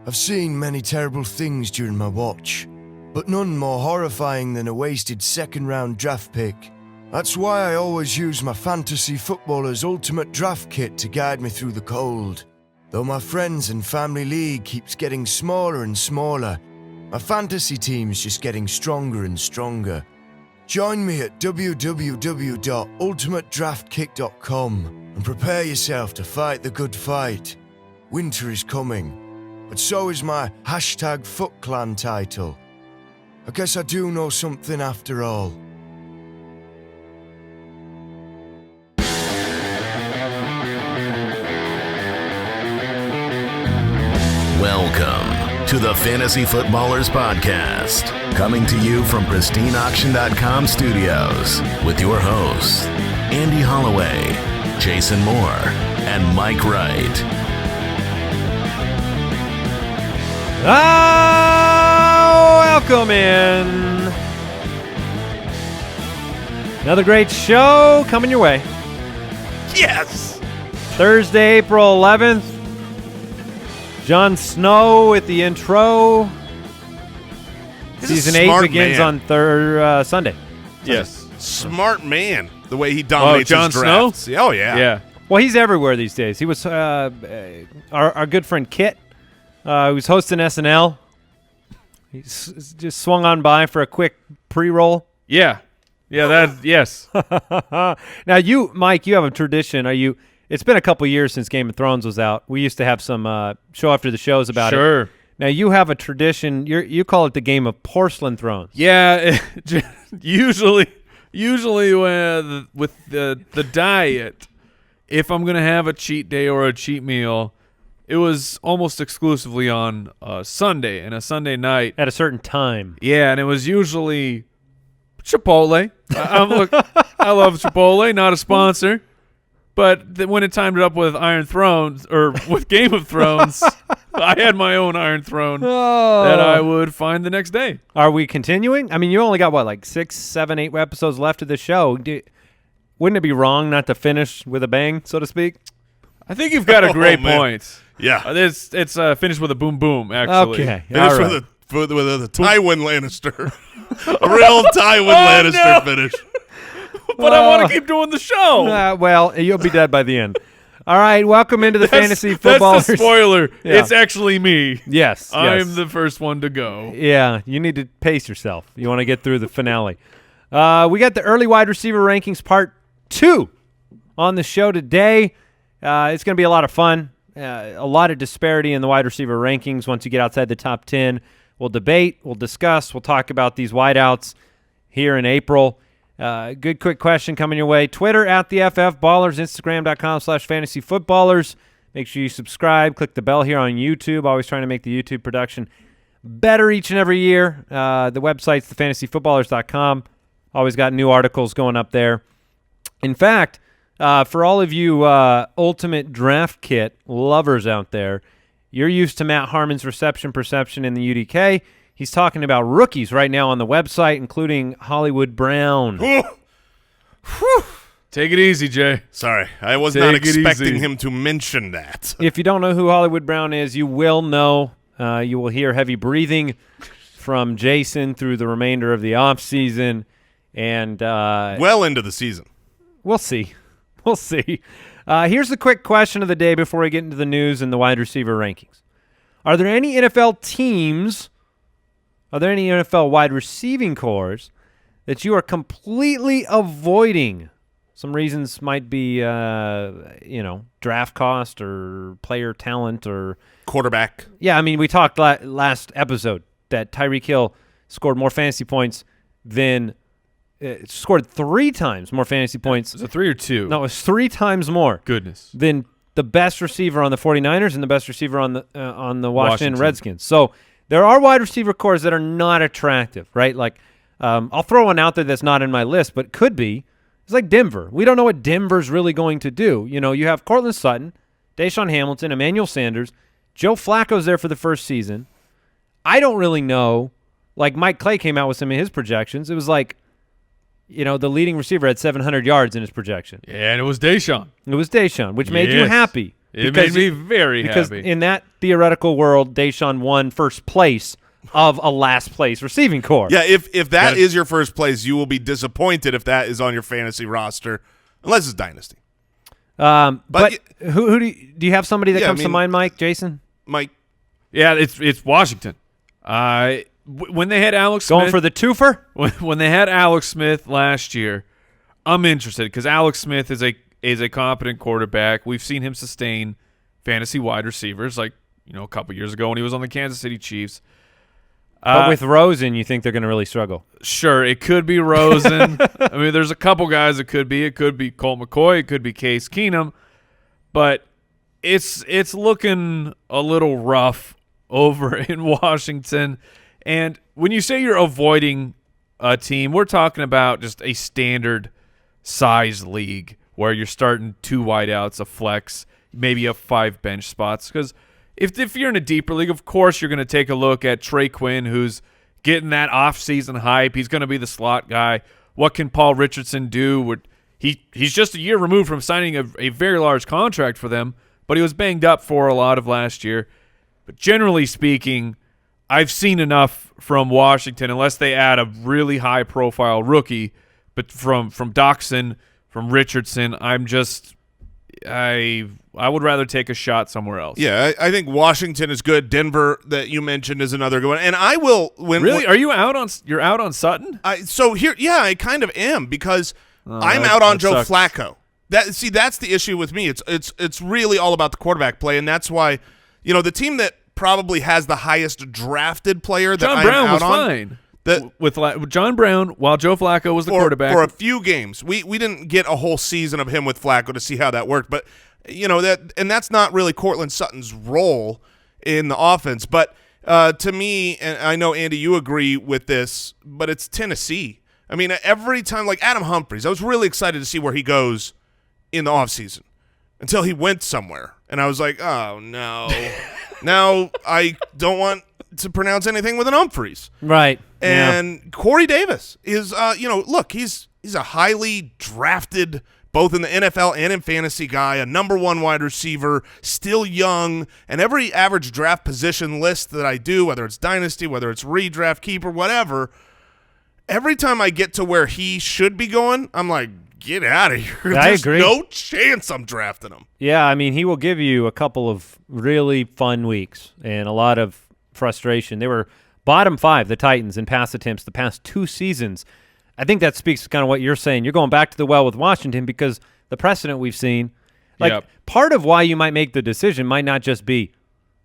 I've seen many terrible things during my watch, but none more horrifying than a wasted second-round draft pick. That's why I always use my Fantasy Footballer's Ultimate Draft Kit to guide me through the cold. Though my friends and family league keeps getting smaller and smaller, my fantasy team's just getting stronger and stronger. Join me at www.ultimatedraftkit.com and prepare yourself to fight the good fight. Winter is coming, but so is my #FootClan title. I guess I do know something after all. Welcome to the Fantasy Footballers Podcast, coming to you from pristineauction.com studios with your hosts, Andy Holloway, Jason Moore, and Mike Wright. Welcome in. Another great show coming your way. Yes! Thursday, April 11th. Jon Snow with the intro. Season 8 begins on Sunday. Yes. Smart man, the way he dominates Jon his drafts. Oh, yeah. Yeah. Well, he's everywhere these days. He was our good friend Kit, who was hosting SNL. He just swung on by for a quick pre-roll. Yeah. Yeah, yes. Now, Mike, you have a tradition. It's been a couple years since Game of Thrones was out. We used to have some show after the shows about it. Sure. Now, you have a tradition. You call it the game of Porcelain Thrones. Yeah, usually with the diet, if I'm going to have a cheat day or a cheat meal, it was almost exclusively on Sunday and a Sunday night. At a certain time. Yeah, and it was usually Chipotle. I love Chipotle, not a sponsor. But when it timed it up with Iron Thrones, or with Game of Thrones, I had my own Iron Throne that I would find the next day. Are we continuing? I mean, you only got, like 6, 7, 8 episodes left of the show. Wouldn't it be wrong not to finish with a bang, so to speak? I think you've got a great point. Yeah. It's finished with a boom boom, actually. Okay. Finish with a Tywin Lannister. A real Tywin Lannister finish. But I want to keep doing the show. Well, you'll be dead by the end. All right, welcome into the Fantasy Footballers. That's the spoiler. Yeah. It's actually me. Yes. I'm the first one to go. Yeah, you need to pace yourself. You want to get through the finale. We got the early wide receiver rankings part 2 on the show today. It's going to be a lot of fun. A lot of disparity in the wide receiver rankings. Once you get outside the top 10, we'll debate, we'll discuss, we'll talk about these wideouts here in April. Good quick question coming your way. Twitter at the FF Ballers, Instagram.com/fantasyfootballers. Make sure you subscribe. Click the bell here on YouTube. Always trying to make the YouTube production better each and every year. The website's thefantasyfootballers.com. Always got new articles going up there. In fact, for all of you Ultimate Draft Kit lovers out there, you're used to Matt Harmon's reception perception in the UDK. He's talking about rookies right now on the website, including Hollywood Brown. Take it easy, Jay. Sorry, I was not expecting him to mention that. If you don't know who Hollywood Brown is, you will know. You will hear heavy breathing from Jason through the remainder of the offseason. And well into the season. We'll see. We'll see. Here's the quick question of the day before we get into the news and the wide receiver rankings. Are there any NFL teams... Are there any NFL wide receiving cores that you are completely avoiding? Some reasons might be, draft cost or player talent or quarterback. Yeah, I mean, we talked last episode that Tyreek Hill scored more fantasy points than scored 3 times more fantasy points. Was it 3 or 2? No, it was 3 times more. Goodness. Than the best receiver on the 49ers and the best receiver on the Washington Redskins. So there are wide receiver cores that are not attractive, right? Like, I'll throw one out there that's not in my list, but could be. It's like Denver. We don't know what Denver's really going to do. You know, you have Cortland Sutton, Deshaun Hamilton, Emmanuel Sanders. Joe Flacco's there for the first season. I don't really know. Like, Mike Clay came out with some of his projections. It was like, the leading receiver had 700 yards in his projection. Yeah, and it was Deshaun. It was Deshaun, which made you happy. It made me very because happy. in that theoretical world, Deshaun won first place of a last place receiving core. Yeah, if that is your first place, you will be disappointed if that is on your fantasy roster, unless it's dynasty. But who do you have somebody that comes to mind, Mike, Jason? Mike. Yeah, it's Washington. When they had Alex Going Smith, for the twofer? when they had Alex Smith last year, I'm interested because Alex Smith is a competent quarterback. We've seen him sustain fantasy wide receivers like a couple years ago when he was on the Kansas City Chiefs. But with Rosen, you think they're going to really struggle? Sure, it could be Rosen. I mean, there's a couple guys it could be. It could be Colt McCoy. It could be Case Keenum. But it's looking a little rough over in Washington. And when you say you're avoiding a team, we're talking about just a standard size league where you're starting 2 wideouts, a flex, maybe a 5 bench spots. Because if you're in a deeper league, of course you're going to take a look at Trey Quinn, who's getting that offseason hype. He's going to be the slot guy. What can Paul Richardson do? He's just a year removed from signing a very large contract for them, but he was banged up for a lot of last year. But generally speaking, I've seen enough from Washington, unless they add a really high-profile rookie. But from Doxson, from Richardson, I would rather take a shot somewhere else. Yeah, I think Washington is good. Denver, that you mentioned, is another good one. And I will Really? Are you out on? You're out on Sutton? I kind of am because I'm out on Joe Flacco. That's the issue with me. It's really all about the quarterback play, and that's why the team that probably has the highest drafted player that John Brown I'm out was on. fine. With John Brown, while Joe Flacco was the quarterback for a few games, we didn't get a whole season of him with Flacco to see how that worked. But that's not really Cortland Sutton's role in the offense. But to me, and I know Andy, you agree with this, but it's Tennessee. I mean, every time, like Adam Humphries, I was really excited to see where he goes in the offseason until he went somewhere, and I was like, oh no, now I don't want to pronounce anything with an Humphries. Right. And Corey Davis is, look, he's a highly drafted, both in the NFL and in fantasy guy, a number 1 wide receiver, still young, and every average draft position list that I do, whether it's dynasty, whether it's redraft, keeper, whatever, every time I get to where he should be going, I'm like, get out of here. There's agree. No chance I'm drafting him. Yeah, I mean, he will give you a couple of really fun weeks and a lot of frustration. They were bottom 5, the Titans, in pass attempts the past 2 seasons. I think that speaks to kind of what you're saying. You're going back to the well with Washington because the precedent we've seen, part of why you might make the decision might not just be,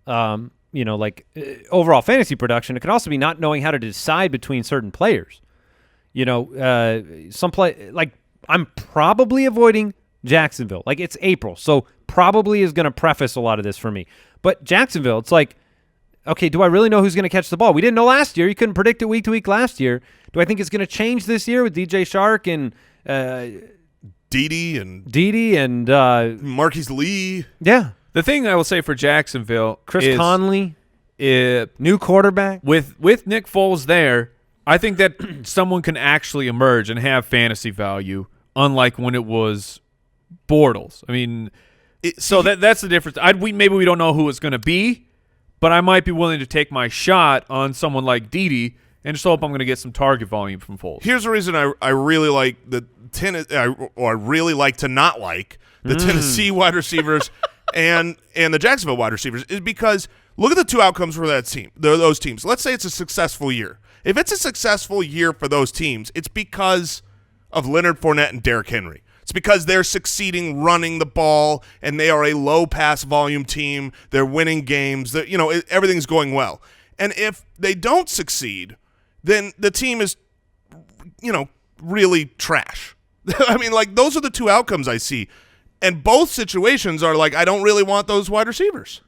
overall fantasy production. It could also be not knowing how to decide between certain players. I'm probably avoiding Jacksonville. Like, it's April, so probably is going to preface a lot of this for me. But Jacksonville, it's like, okay, do I really know who's going to catch the ball? We didn't know last year. You couldn't predict it week to week last year. Do I think it's going to change this year with DJ Shark and Dede and Marquise Lee? Yeah. The thing I will say for Jacksonville, Chris Conley, new quarterback. With Nick Foles there, I think that someone can actually emerge and have fantasy value, unlike when it was Bortles. I mean, that's the difference. Maybe we don't know who it's going to be, but I might be willing to take my shot on someone like Dede and just hope I'm going to get some target volume from Foles. Here's the reason I really like I really like to not like the Tennessee wide receivers and the Jacksonville wide receivers is because look at the 2 outcomes for that team. Those teams. Let's say it's a successful year. If it's a successful year for those teams, it's because of Leonard Fournette and Derrick Henry. It's because they're succeeding running the ball, and they are a low-pass volume team. They're winning games. Everything's going well. And if they don't succeed, then the team is, really trash. I mean, those are the 2 outcomes I see. And both situations are I don't really want those wide receivers.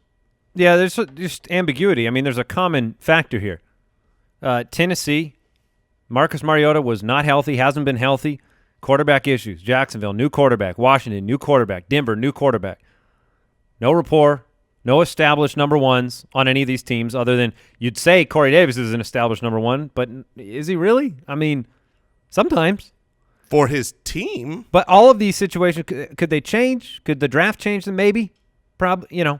Yeah, there's just ambiguity. I mean, there's a common factor here. Tennessee, Marcus Mariota was not healthy, hasn't been healthy. Quarterback issues. Jacksonville, new quarterback. Washington, new quarterback. Denver, new quarterback. No rapport, no established number 1s on any of these teams other than you'd say Corey Davis is an established number 1, but is he really? I mean, sometimes. For his team. But all of these situations, could they change? Could the draft change them? Maybe. probably,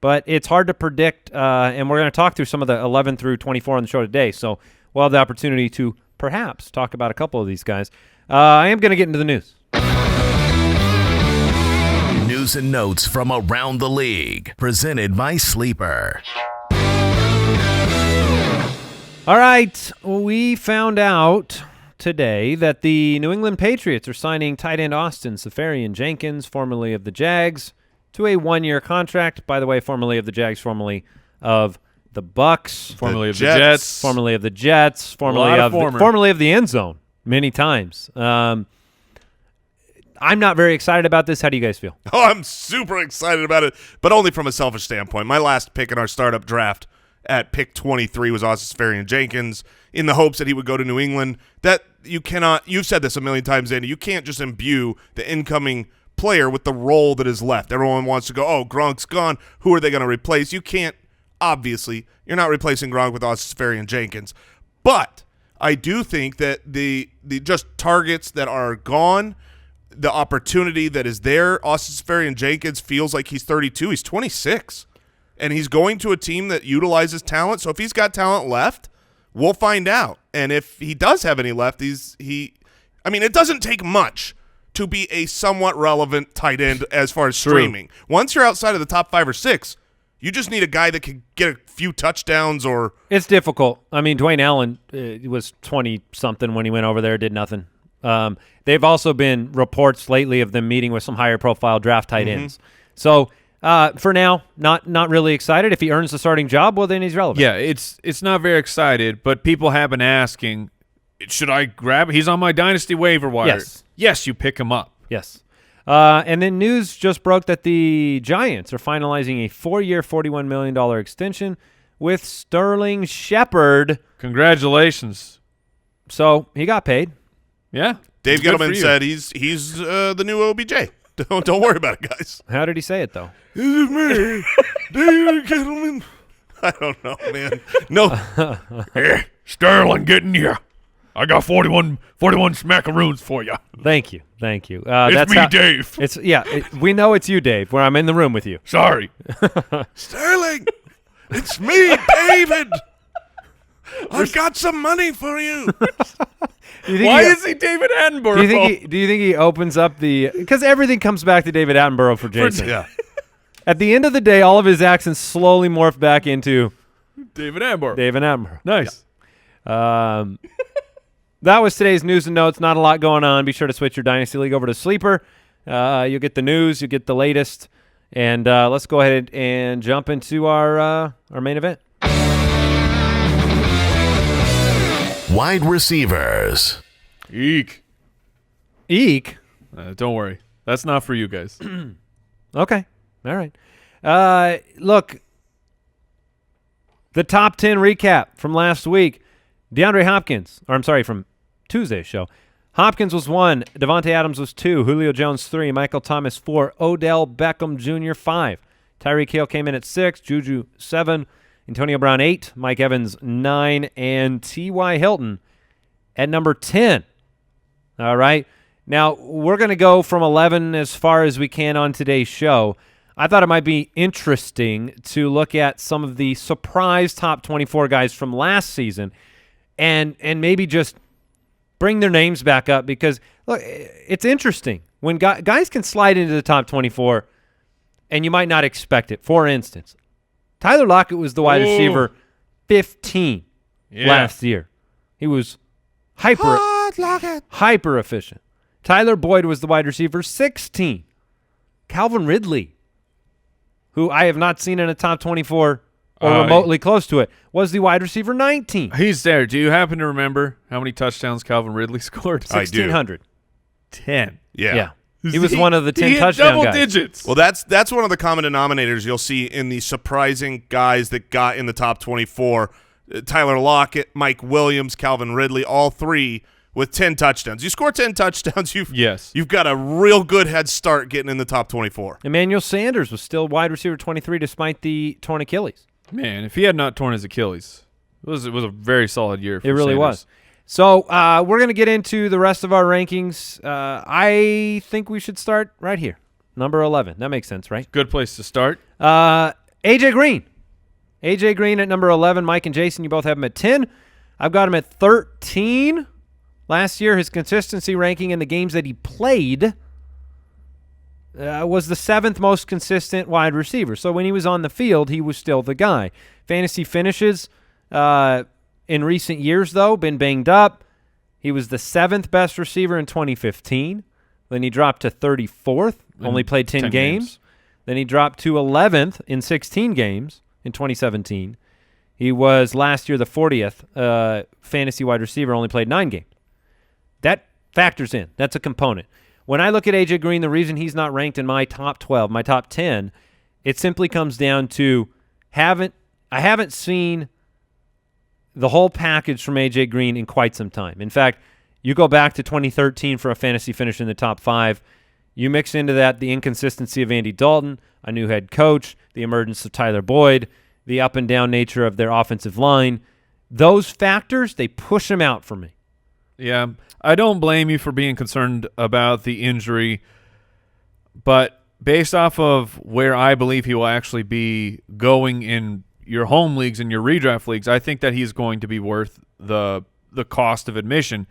but it's hard to predict, and we're going to talk through some of the 11 through 24 on the show today, so we'll have the opportunity to perhaps talk about a couple of these guys. I am going to get into the news. News and notes from around the league, presented by Sleeper. All right, we found out today that the New England Patriots are signing tight end Austin Seferian-Jenkins, formerly of the Jags, to a 1-year contract. By the way, formerly of the Jags, formerly of the Bucks, formerly of the Jets, formerly of the Jets, formerly of the end zone many times. I'm not very excited about this. How do you guys feel? Oh, I'm super excited about it, but only from a selfish standpoint. My last pick in our startup draft at pick 23 was Austin Seferian-Jenkins, in the hopes that he would go to New England. That you cannot, you've said this a million times, Andy, you can't just imbue the incoming player with the role that is left. Everyone wants to go, oh, Gronk's gone. Who are they going to replace? You can't, obviously, you're not replacing Gronk with Austin Seferian-Jenkins. But I do think that the just targets that are gone, the opportunity that is there, Austin Seferian-Jenkins feels like he's 32. He's 26. And he's going to a team that utilizes talent. So if he's got talent left, we'll find out. And if he does have any left, it doesn't take much to be a somewhat relevant tight end as far as streaming. Once you're outside of the top 5 or 6, you just need a guy that can get a few touchdowns or – It's difficult. I mean, Dwayne Allen was 20-something when he went over there, did nothing. They've also been reports lately of them meeting with some higher-profile draft tight ends. So – for now, not really excited. If he earns the starting job, well, then he's relevant. Yeah, it's not very excited, but people have been asking, should I grab him? He's on my dynasty waiver wire. Yes, you pick him up. Yes. And then news just broke that the Giants are finalizing a 4-year, $41 million extension with Sterling Shepard. Congratulations. So he got paid. Yeah. Dave Gettleman said he's the new OBJ. Don't worry about it, guys. How did he say it, though? This is me, David Gettleman. I don't know, man. No. Hey, Sterling, getting you. I got 41 smackaroons for you. Thank you. It's me, Dave. We know it's you, Dave, where I'm in the room with you. Sorry. Sterling, it's me, David. I've got some money for you. Why is he David Attenborough? Do you think he opens up because everything comes back to David Attenborough for Jason. Yeah. At the end of the day, all of his accents slowly morph back into David Attenborough. Nice. Yeah. That was today's news and notes. Not a lot going on. Be sure to switch your Dynasty League over to Sleeper. You'll get the news. You'll get the latest. And let's go ahead and jump into our main event. Wide receivers. Eek. Don't worry. That's not for you guys. Okay. All right. Look, the top 10 recap from last week. From Tuesday's show. Hopkins was 1. Devontae Adams was 2. Julio Jones 3. Michael Thomas 4. Odell Beckham Jr. 5. Tyreek Hill came in at 6. Juju 7. Antonio Brown 8, Mike Evans 9, and T.Y. Hilton at number 10. All right. Now, we're going to go from 11 as far as we can on today's show. I thought it might be interesting to look at some of the surprise top 24 guys from last season and maybe just bring their names back up because, look, it's interesting. When guys can slide into the top 24 and you might not expect it. For instance, Tyler Lockett was the wide receiver 15 last year. He was hyper efficient. Tyler Boyd was the wide receiver 16. Calvin Ridley, who I have not seen in a top 24 or remotely close to it, was the wide receiver 19. He's there. Do you happen to remember how many touchdowns Calvin Ridley scored? 1,600. 10. Yeah. He was one of the 10 touchdown double guys. Digits. Well, that's one of the common denominators you'll see in the surprising guys that got in the top 24. Tyler Lockett, Mike Williams, Calvin Ridley, all three with 10 touchdowns. You score 10 touchdowns, you've got a real good head start getting in the top 24. Emmanuel Sanders was still wide receiver 23 despite the torn Achilles. Man, if he had not torn his Achilles, it was a very solid year for It really Sanders. was. So we're going to get into the rest of our rankings. I think we should start right here. Number 11. That makes sense, right? Good place to start. AJ Green. AJ Green at number 11. Mike and Jason, you both have him at 10. I've got him at 13. Last year, his consistency ranking in the games that he played was the 7th most consistent wide receiver. So when he was on the field, he was still the guy. Fantasy finishes in recent years, though, been banged up. He was the 7th best receiver in 2015. Then he dropped to 34th, only played 10 games. Then he dropped to 11th in 16 games in 2017. He was last year the 40th fantasy wide receiver, only played 9 games. That factors in. That's a component. When I look at A.J. Green, the reason he's not ranked in my top 12, my top 10, it simply comes down to I haven't seen the whole package from A.J. Green in quite some time. In fact, you go back to 2013 for a fantasy finish in the top 5. You mix into that the inconsistency of Andy Dalton, a new head coach, the emergence of Tyler Boyd, the up-and-down nature of their offensive line. Those factors, they push him out for me. Yeah, I don't blame you for being concerned about the injury, but based off of where I believe he will actually be going in your home leagues and your redraft leagues, I think that he's going to be worth the cost of admission.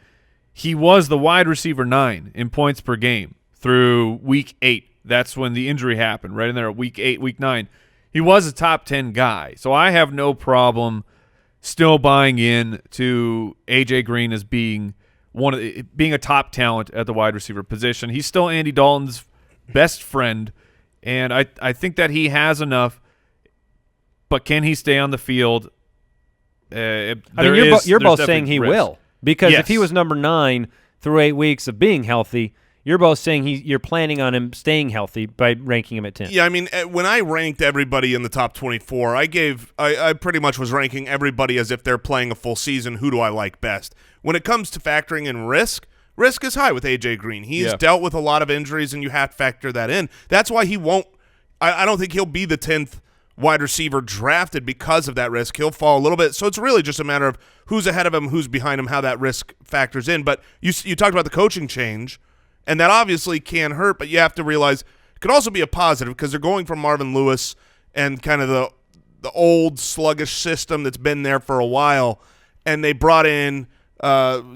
He was the wide receiver 9 in points per game through week 8. That's when the injury happened, right in there at week 8, week 9. He was a top 10 guy, so I have no problem still buying in to A.J. Green as being being a top talent at the wide receiver position. He's still Andy Dalton's best friend, and I think that he has enough, but can he stay on the field? You're both saying he will, because if he was number 9 through 8 weeks of being healthy, you're both saying you're planning on him staying healthy by ranking him at 10. Yeah, I mean, when I ranked everybody in the top 24, I pretty much was ranking everybody as if they're playing a full season. Who do I like best? When it comes to factoring in risk is high with A.J. Green. He's dealt with a lot of injuries, and you have to factor that in. That's why he won't – I don't think he'll be the 10th wide receiver drafted because of that risk. He'll fall a little bit. So it's really just a matter of who's ahead of him, who's behind him, how that risk factors in. But you talked about the coaching change, and that obviously can hurt, but you have to realize it could also be a positive because they're going from Marvin Lewis and kind of the old sluggish system that's been there for a while, and they brought in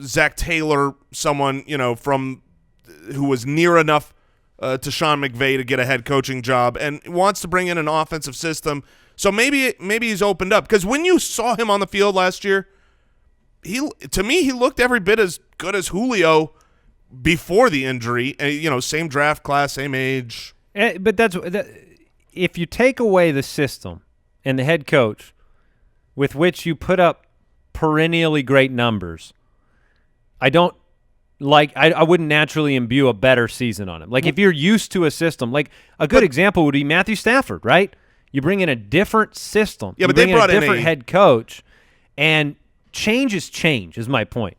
Zach Taylor, someone from who was near enough to Sean McVay to get a head coaching job, and wants to bring in an offensive system. So maybe he's opened up, because when you saw him on the field last year, to me he looked every bit as good as Julio before the injury. Same draft class, same age. But if you take away the system and the head coach with which you put up perennially great numbers, I wouldn't naturally imbue a better season on him. Like, if you're used to a system, like a good example would be Matthew Stafford, right? You bring in a different system. Yeah, but they brought in a different head coach, and change is change, is my point.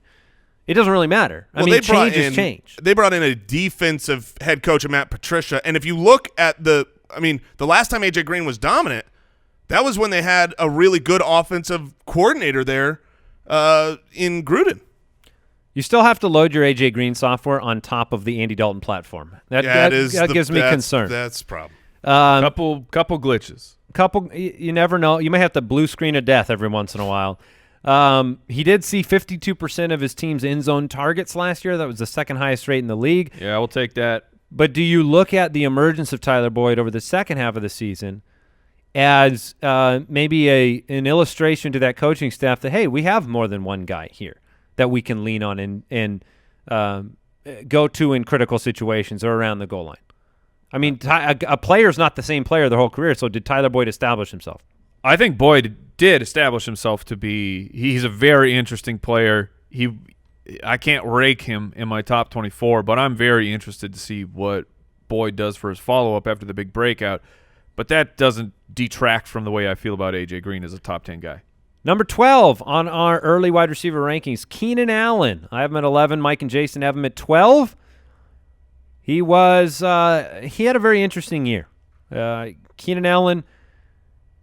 It doesn't really matter. Change is change. They brought in a defensive head coach, Matt Patricia, and if you look at the last time A.J. Green was dominant, that was when they had a really good offensive coordinator there in Gruden. You still have to load your A.J. Green software on top of the Andy Dalton platform. That gives me concern. That's a problem. Couple glitches. You never know. You may have to blue screen of death every once in a while. He did see 52% of his team's end zone targets last year. That was the second highest rate in the league. Yeah, we'll take that. But do you look at the emergence of Tyler Boyd over the second half of the season as maybe an illustration to that coaching staff that, hey, we have more than one guy here that we can lean on and go to in critical situations or around the goal line? I mean, a player's not the same player their whole career, so did Tyler Boyd establish himself? I think Boyd did establish himself to be – he's a very interesting player. I can't rake him in my top 24, but I'm very interested to see what Boyd does for his follow-up after the big breakout. But that doesn't detract from the way I feel about A.J. Green as a top 10 guy. Number 12 on our early wide receiver rankings, Keenan Allen. I have him at 11. Mike and Jason have him at 12. He had a very interesting year. Keenan Allen,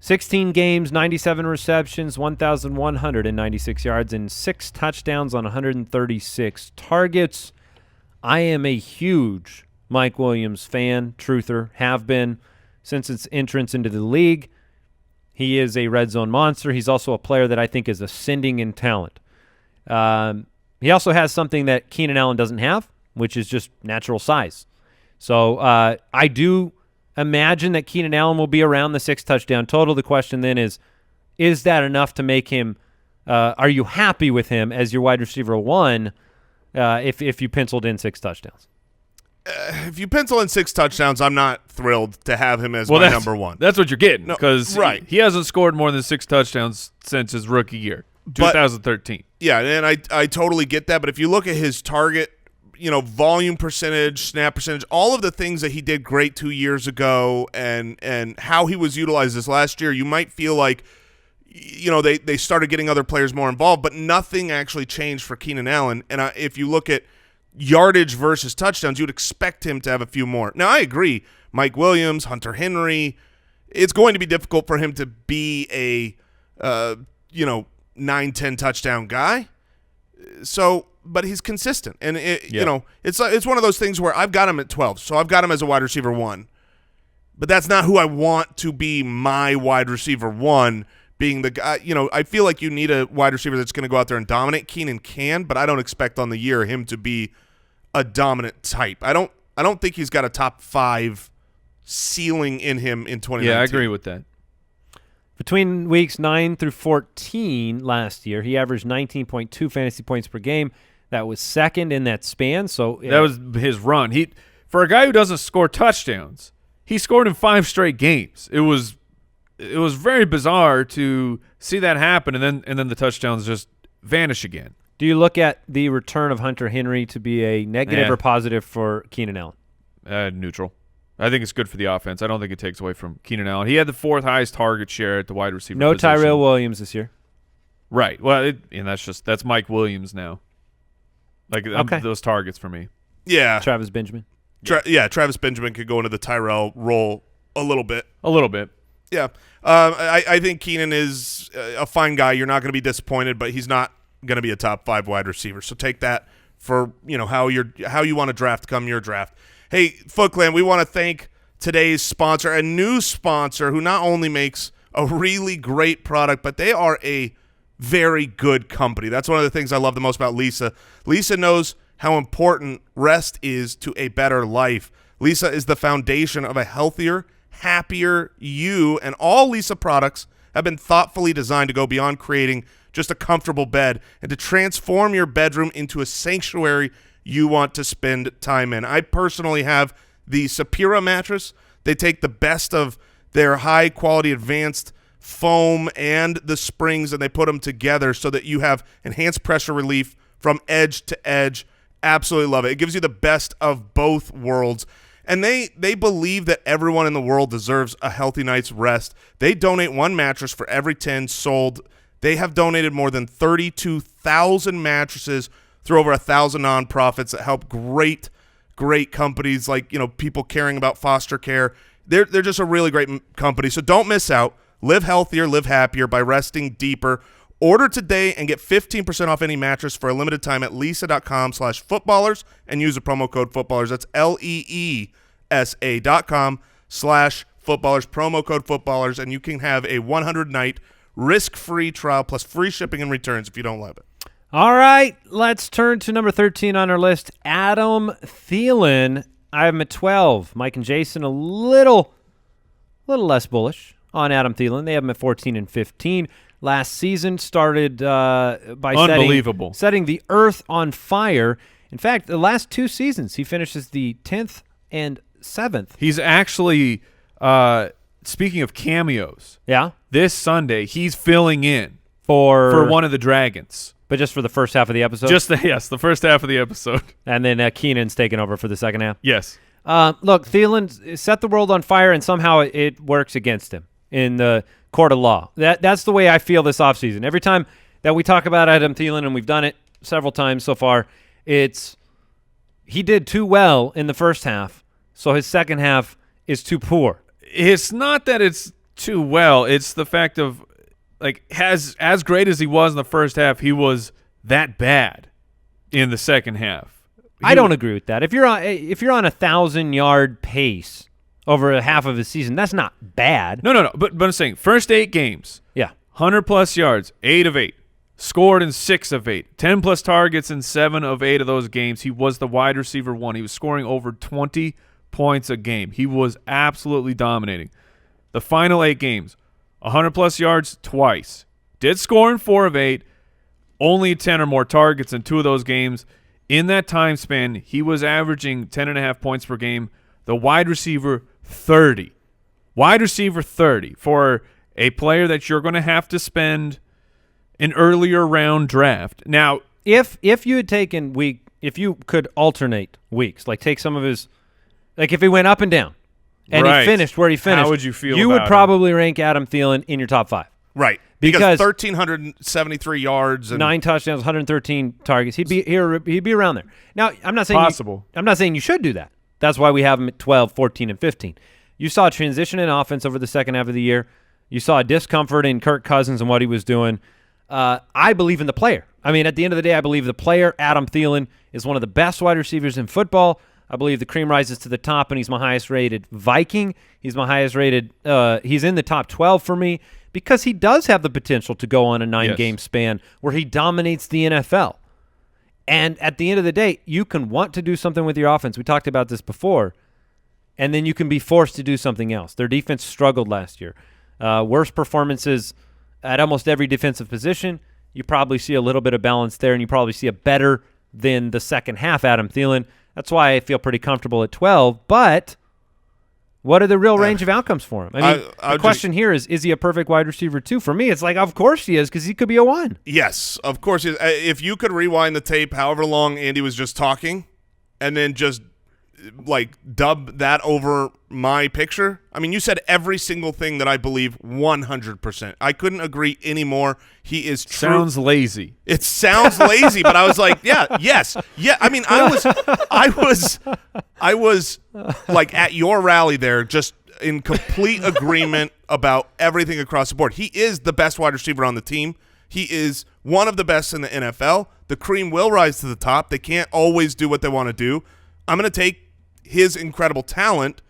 16 games, 97 receptions, 1,196 yards, and 6 touchdowns on 136 targets. I am a huge Mike Williams fan, truther, have been since its entrance into the league. He is a red zone monster. He's also a player that I think is ascending in talent. He also has something that Keenan Allen doesn't have, which is just natural size. So I do imagine that Keenan Allen will be around the 6 touchdown total. The question then is that enough to make him are you happy with him as your wide receiver 1 if you penciled in 6 touchdowns? If you pencil in 6 touchdowns, I'm not thrilled to have him as my number 1. That's what you're getting, because right. he hasn't scored more than 6 touchdowns since his rookie year, 2013. Yeah, and I totally get that. But if you look at his target, volume percentage, snap percentage, all of the things that he did great 2 years ago, and how he was utilized this last year, you might feel like, they started getting other players more involved, but nothing actually changed for Keenan Allen. And if you look at yardage versus touchdowns, you'd expect him to have a few more. Now, I agree. Mike Williams, Hunter Henry, it's going to be difficult for him to be a 9-10 touchdown guy. So, but he's consistent, and it's one of those things where I've got him at 12, so I've got him as a wide receiver 1, but that's not who I want to be my wide receiver 1. Being the guy, I feel like you need a wide receiver that's going to go out there and dominate. Keenan can, but I don't expect on the year him to be a dominant type. I don't think he's got a top 5 ceiling in him in 2019. Yeah, I agree with that. Between weeks 9 through 14 last year, he averaged 19.2 fantasy points per game. That was second in that span. So that was his run. For a guy who doesn't score touchdowns, he scored in 5 straight games. It was very bizarre to see that happen, and then the touchdowns just vanish again. Do you look at the return of Hunter Henry to be a negative or positive for Keenan Allen? Neutral. I think it's good for the offense. I don't think it takes away from Keenan Allen. He had the 4th highest target share at the wide receiver position. Tyrell Williams this year. Right. Well, and that's Mike Williams now. Those targets for me. Yeah. Travis Benjamin. Travis Benjamin could go into the Tyrell role a little bit. A little bit. Yeah. I think Keenan is a fine guy. You're not going to be disappointed, but he's not going to be a top 5 wide receiver. So take that for how you want to draft come your draft. Hey, Foot Clan, we want to thank today's sponsor, a new sponsor who not only makes a really great product, but they are a very good company. That's one of the things I love the most about Lisa. Lisa knows how important rest is to a better life. Lisa is the foundation of a healthier, happier you, and all Lisa products have been thoughtfully designed to go beyond creating just a comfortable bed and to transform your bedroom into a sanctuary you want to spend time in. I personally have the Sapira mattress. They take the best of their high-quality advanced foam and the springs, and they put them together so that you have enhanced pressure relief from edge to edge. Absolutely love it. It gives you the best of both worlds. And they believe that everyone in the world deserves a healthy night's rest. They donate 1 mattress for every 10 sold. They have donated more than 32,000 mattresses through over 1,000 nonprofits that help great companies like, people caring about foster care. They're just a really great company. So don't miss out. Live healthier, live happier by resting deeper. Order today and get 15% off any mattress for a limited time at leesa.com/footballers and use the promo code footballers. That's LEESA.com/footballers, promo code footballers, and you can have a 100-night risk-free trial plus free shipping and returns if you don't love it. All right, let's turn to number 13 on our list, Adam Thielen. I have him at 12. Mike and Jason a little less bullish on Adam Thielen. They have him at 14 and 15. Last season started by setting the earth on fire. In fact, the last 2 seasons, he finishes the 10th and 7th. He's actually, speaking of cameos, this Sunday he's filling in for one of the Dragons. But just for the first half of the episode? The first half of the episode. And then Keenan's taking over for the second half? Yes. Look, Thielen set the world on fire, and somehow it works against him in the court of law. That's the way I feel this offseason. Every time that we talk about Adam Thielen, and we've done it several times so far, he did too well in the first half, so his second half is too poor. It's not that it's too well. It's the fact of, as great as he was in the first half, he was that bad in the second half. I don't agree with that. If you're on a 1,000-yard pace over a half of a season, that's not bad. No. But I'm saying first 8 games, Yeah. 100-plus yards, 8 of 8. Scored in 6 of 8. 10-plus targets in 7 of 8 of those games. He was the wide receiver 1. He was scoring over 20 points a game. He was absolutely dominating. The final 8 games, 100-plus yards twice. Did score in 4 of 8. Only 10 or more targets in 2 of those games. In that time span, he was averaging 10.5 points per game. The wide receiver 30. Wide receiver 30 for a player that you're going to have to spend an earlier round draft. Now, if you had taken if you could alternate weeks, like take some of his, like if he went up and down, and Right. he finished where he finished, How would you feel You about would him? probably rank Adam Thielen in your top 5. Right. Because 1,373 yards and 9 touchdowns, 113 targets. He'd be around there. Now, I'm not saying Possible. I'm not saying you should do that. That's why we have him at 12, 14, and 15. You saw a transition in offense over the second half of the year. You saw a discomfort in Kirk Cousins and what he was doing. I believe in the player. I mean, at the end of the day, I believe the player, Adam Thielen, is one of the best wide receivers in football. I believe the cream rises to the top, and he's my highest-rated Viking. He's my highest-rated he's in the top 12 for me because he does have the potential to go on a 9-game span where he dominates the NFL. And at the end of the day, you can want to do something with your offense. We talked about this before. And then you can be forced to do something else. Their defense struggled last year. Worst performances at almost every defensive position. You probably see a little bit of balance there, and you probably see a better than the second half Adam Thielen. That's why I feel pretty comfortable at 12. But what are the real range of outcomes for him? I mean, the question here is he a perfect wide receiver too? For me, it's like, of course he is, because he could be a 1. yes, of course. If you could rewind the tape however long Andy was just talking and then just like dub that over my picture. I mean, you said every single thing that I believe 100%. I couldn't agree anymore. He is true. Sounds lazy. It sounds lazy, but I was like, yeah, yes. Yeah, I mean, I was like at your rally there, just in complete agreement about everything across the board. He is the best wide receiver on the team. He is one of the best in the NFL. The cream will rise to the top. They can't always do what they want to do. I'm going to take his incredible talent,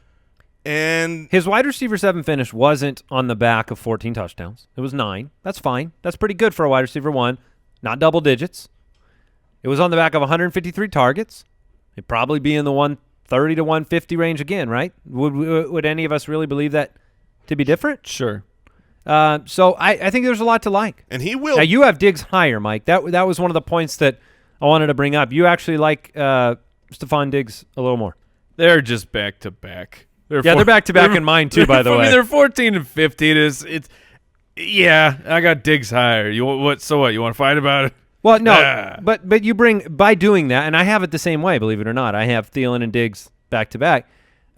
and his wide receiver 7 finish wasn't on the back of 14 touchdowns. It was 9. That's fine. That's pretty good for a wide receiver 1, not double digits. It was on the back of 153 targets. It'd probably be in the 130 to 150 range again, right? Would any of us really believe that to be different? Sure. So I think there's a lot to like. And he will. Now, you have Diggs higher, Mike. That was one of the points that I wanted to bring up. You actually like Stefon Diggs a little more. They're just back-to-back. They're back-to-back in mine, too, by the way. I mean, they're 14 and 15. Yeah, I got Diggs higher. You what? So what? You want to fight about it? Well, no, but you bring, by doing that, and I have it the same way, believe it or not. I have Thielen and Diggs back-to-back,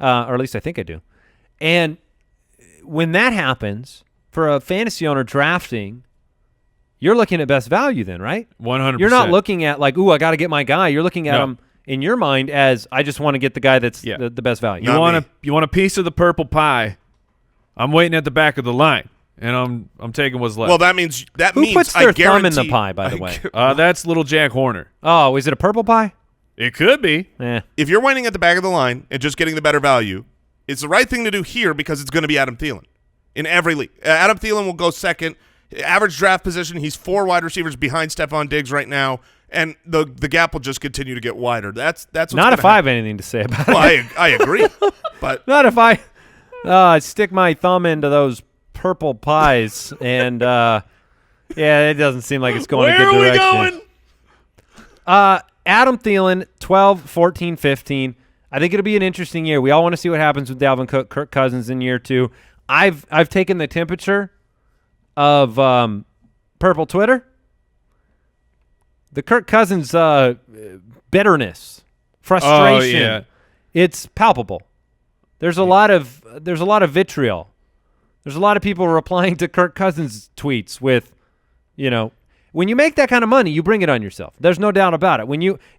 or at least I think I do. And when that happens, for a fantasy owner drafting, you're looking at best value then, right? 100%. You're not looking at like, ooh, I got to get my guy. You're looking at him in your mind as I just want to get the guy that's the best value. You want a piece of the purple pie. I'm waiting at the back of the line, and I'm taking what's left. Well, that means Who puts their thumb in the pie, by the way? That's little Jack Horner. Oh, is it a purple pie? It could be. If you're waiting at the back of the line and just getting the better value, it's the right thing to do here because it's going to be Adam Thielen in every league. Adam Thielen will go second. Average draft position, he's 4 wide receivers behind Stefon Diggs right now. And the gap will just continue to get wider. That's what's not if I have anything to say about it. I agree, but not if I stick my thumb into those purple pies, and it doesn't seem like it's going a good direction. Where are we going? Adam Thielen, 12, 14, 15. I think it'll be an interesting year. We all want to see what happens with Dalvin Cook, Kirk Cousins in year 2. I've taken the temperature of purple Twitter. The Kirk Cousins bitterness, frustration, it's palpable. There's a lot of vitriol. There's a lot of people replying to Kirk Cousins tweets with, when you make that kind of money, you bring it on yourself. There's no doubt about it.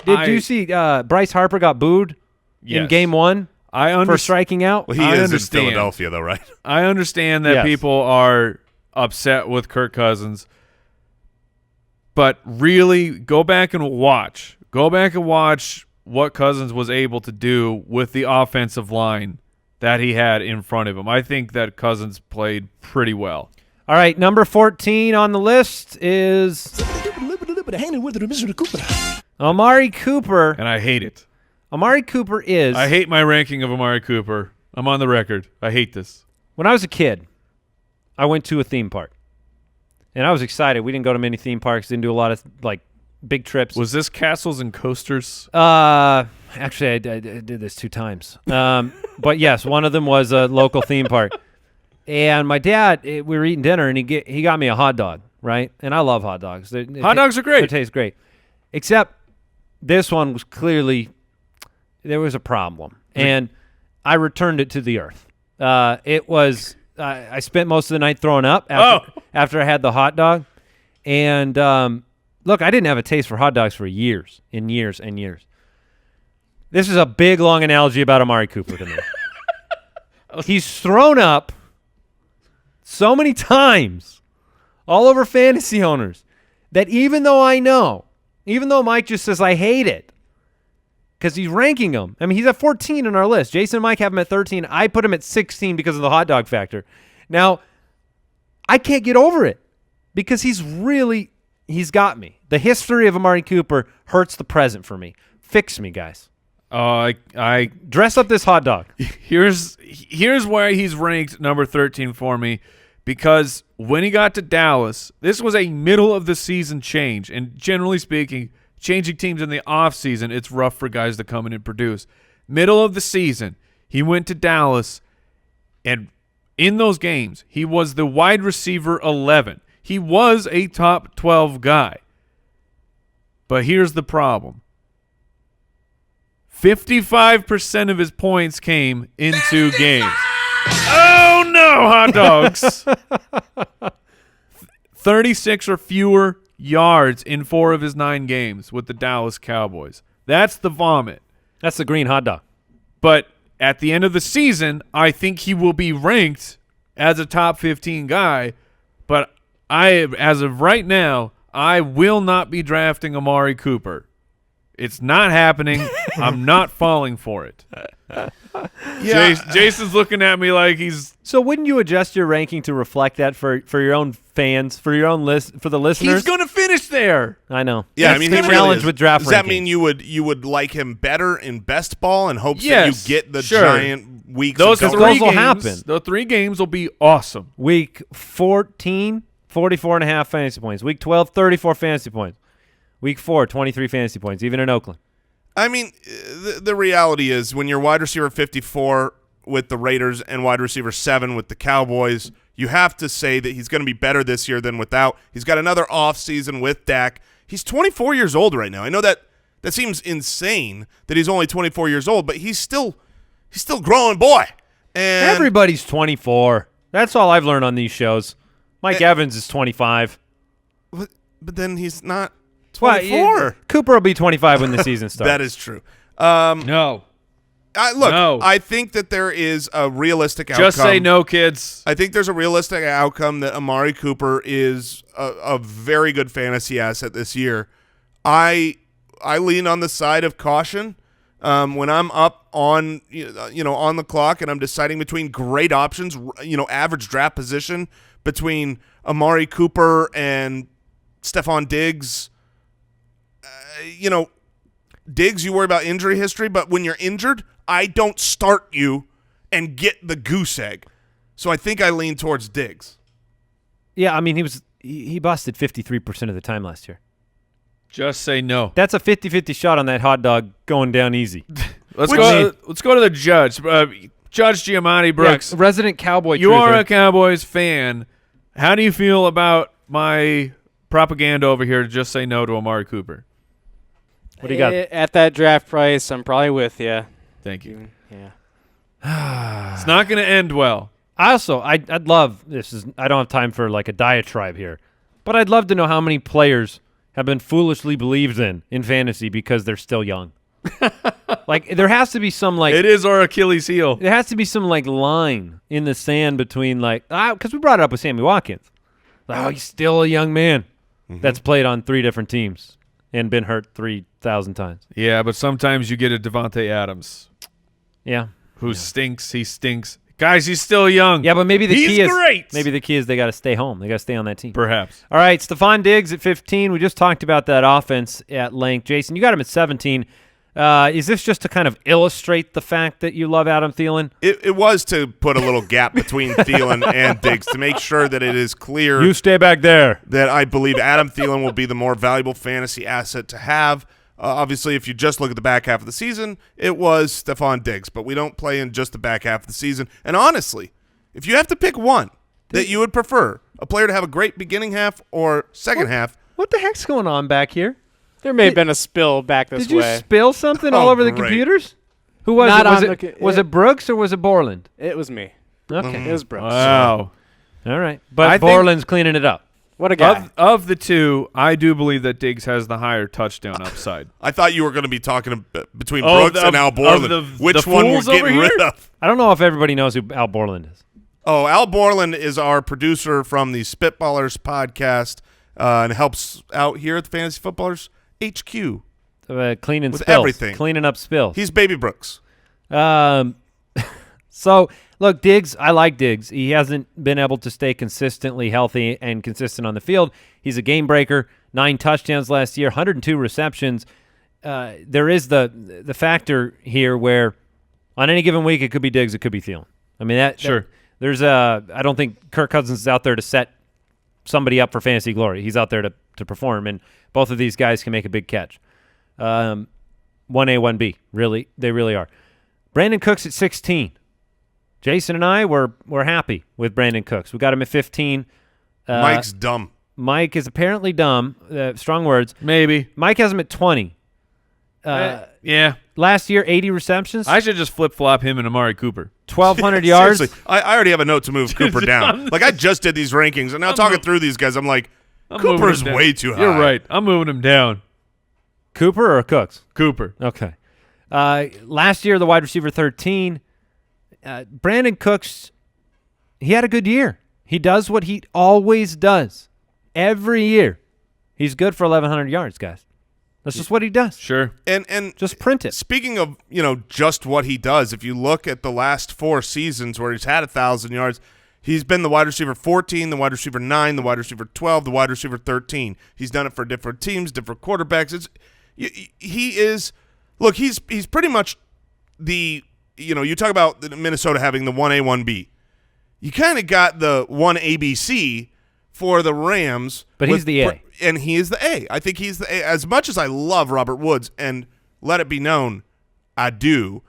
Did you see Bryce Harper got booed in game 1 for striking out? Well, he is in Philadelphia, though, right? I understand that people are upset with Kirk Cousins. But really, go back and watch what Cousins was able to do with the offensive line that he had in front of him. I think that Cousins played pretty well. All right, number 14 on the list is Amari Cooper. And I hate it. Amari Cooper is... I hate my ranking of Amari Cooper. I'm on the record. I hate this. When I was a kid, I went to a theme park. And I was excited. We didn't go to many theme parks. Didn't do a lot of, big trips. Was this Castles and Coasters? Actually, I did this 2 times. But, yes, one of them was a local theme park. And my dad, we were eating dinner, and he got me a hot dog, right? And I love hot dogs. Hot dogs are great. They taste great. Except this one was clearly, there was a problem. And I returned it to the earth. It was, I spent most of the night throwing up after I had the hot dog. And, look, I didn't have a taste for hot dogs for years and years and years. This is a big, long analogy about Amari Cooper to me. He's thrown up so many times all over fantasy owners that even though Mike just says I hate it because he's ranking him. I mean, he's at 14 on our list. Jason and Mike have him at 13. I put him at 16 because of the hot dog factor. Now, I can't get over it because he's got me. The history of Amari Cooper hurts the present for me. Fix me, guys. I dress up this hot dog. Here's why he's ranked number 13 for me, because when he got to Dallas, this was a middle of the season change, and generally speaking, changing teams in the offseason, it's rough for guys to come in and produce. Middle of the season, he went to Dallas, and in those games, he was the wide receiver 11. He was a top 12 guy. But here's the problem. 55% of his points came in 2 games. Oh, no, hot dogs. 36 or fewer yards in 4 of his 9 games with the Dallas Cowboys. That's the vomit. That's the green hot dog. But at the end of the season, I think he will be ranked as a top 15 guy. But as of right now, I will not be drafting Amari Cooper. It's not happening. I'm not falling for it. Yeah. Jason's looking at me like he's... So wouldn't you adjust your ranking to reflect that for your own fans, for your own list, for the listeners? He's going to finish there. I know. Yeah, That's he the really challenge is. with draft Does that rankings. mean you would like him better in best ball in hopes Yes, that you get the sure. giant weeks? Those of 3 those games will happen. The 3 games will be awesome. Week 14, 44.5 fantasy points. Week 12, 34 fantasy points. Week 4, 23 fantasy points, even in Oakland. I mean, the reality is when you're wide receiver 54 with the Raiders and wide receiver 7 with the Cowboys, you have to say that he's going to be better this year than without. He's got another offseason with Dak. He's 24 years old right now. I know that seems insane that he's only 24 years old, but he's still growing boy. And Everybody's 24. That's all I've learned on these shows. Mike Evans is 25. But then he's not 24. Cooper will be 25 when the season starts. That is true. No. I think that there is a realistic outcome. Just say no, kids. I think there's a realistic outcome that Amari Cooper is a very good fantasy asset this year. I lean on the side of caution when I'm up on on the clock and I'm deciding between great options, average draft position between Amari Cooper and Stefon Diggs. Diggs, you worry about injury history, but when you're injured, I don't start you and get the goose egg. So I think I lean towards Diggs. Yeah, I mean, he busted 53% of the time last year. Just say no. That's a 50-50 shot on that hot dog going down easy. Let's go to the judge. Judge Giamatti Brooks. Yeah, resident Cowboy You truther. are a Cowboys fan. How do you feel about my propaganda over here to just say no to Amari Cooper? What do you got? At that draft price, I'm probably with you. Thank you. Yeah. It's not going to end well. I'd love this. I don't have time for like a diatribe here, but I'd love to know how many players have been foolishly believed in fantasy because they're still young. Like there has to be some it is our Achilles heel. There has to be some line in the sand between because we brought it up with Sammy Watkins. He's still a young man that's played on 3 different teams and been hurt 3 1,000 times. Yeah, but sometimes you get a Devontae Adams Yeah. who stinks. He stinks. Guys, he's still young. Yeah, but maybe the key is great. Maybe the key is they got to stay home. They got to stay on that team. Perhaps. All right, Stefon Diggs at 15. We just talked about that offense at length. Jason, you got him at 17. Is this just to kind of illustrate the fact that you love Adam Thielen? It was to put a little gap between Thielen and Diggs to make sure that it is clear. You stay back there. That I believe Adam Thielen will be the more valuable fantasy asset to have. Obviously, if you just look at the back half of the season, it was Stefon Diggs, but we don't play in just the back half of the season. And honestly, if you have to pick one that you would prefer, a player to have a great beginning half or second half. What the heck's going on back here? There may have been a spill back this Did you way. spill something all over the great. computers? Who was Not on it? Was it Brooks or was it Borland? It was me. Okay. It was Brooks. Wow. All right. But I think- Borland's cleaning it up. What a guy. Of the two, I do believe that Diggs has the higher touchdown upside. I thought you were going to be talking between Oh, Brooks of- and Al Borland. of the Which one we're fools over getting rid here? of? I don't know if everybody knows who Al Borland is. Oh, Al Borland is our producer from the Spitballers podcast and helps out here at the Fantasy Footballers HQ. Cleaning With spills. everything. Cleaning up spills. He's Baby Brooks. So, look, Diggs, I like Diggs. He hasn't been able to stay consistently healthy and consistent on the field. He's a game breaker, 9 touchdowns last year, 102 receptions. There is the factor here where on any given week it could be Diggs, it could be Thielen. I mean, Sure. I don't think Kirk Cousins is out there to set somebody up for fantasy glory. He's out there to perform, and both of these guys can make a big catch. 1A, 1B, really, they really are. Brandin Cooks at 16. Jason and I were happy with Brandin Cooks. We got him at 15. Mike's dumb. Mike is apparently dumb. Strong words. Maybe. Mike has him at 20. Yeah. Last year, 80 receptions, I should just flip-flop him and Amari Cooper. 1,200 yards. Seriously, I already have a note to move Cooper down. Like, I just did these rankings, and now talking through these guys, I'm like, I'm moving Cooper's him down. way too high. You're right. I'm moving him down. Cooper or Cooks? Cooper. Okay. Last year, the wide receiver 13. Brandin Cooks, he had a good year. He does what he always does. Every year. He's good for 1,100 yards, guys. That's just what he does. Sure. And Just print it. speaking of, just what he does, if you look at the last 4 seasons where he's had 1,000 yards, he's been the wide receiver 14, the wide receiver 9, the wide receiver 12, the wide receiver 13. He's done it for different teams, different quarterbacks. He's pretty much the, you talk about Minnesota having the 1A, 1B. You kind of got the 1 ABC for the Rams. But he's the A. And he is the A. I think he's the A. As much as I love Robert Woods, and let it be known, I do,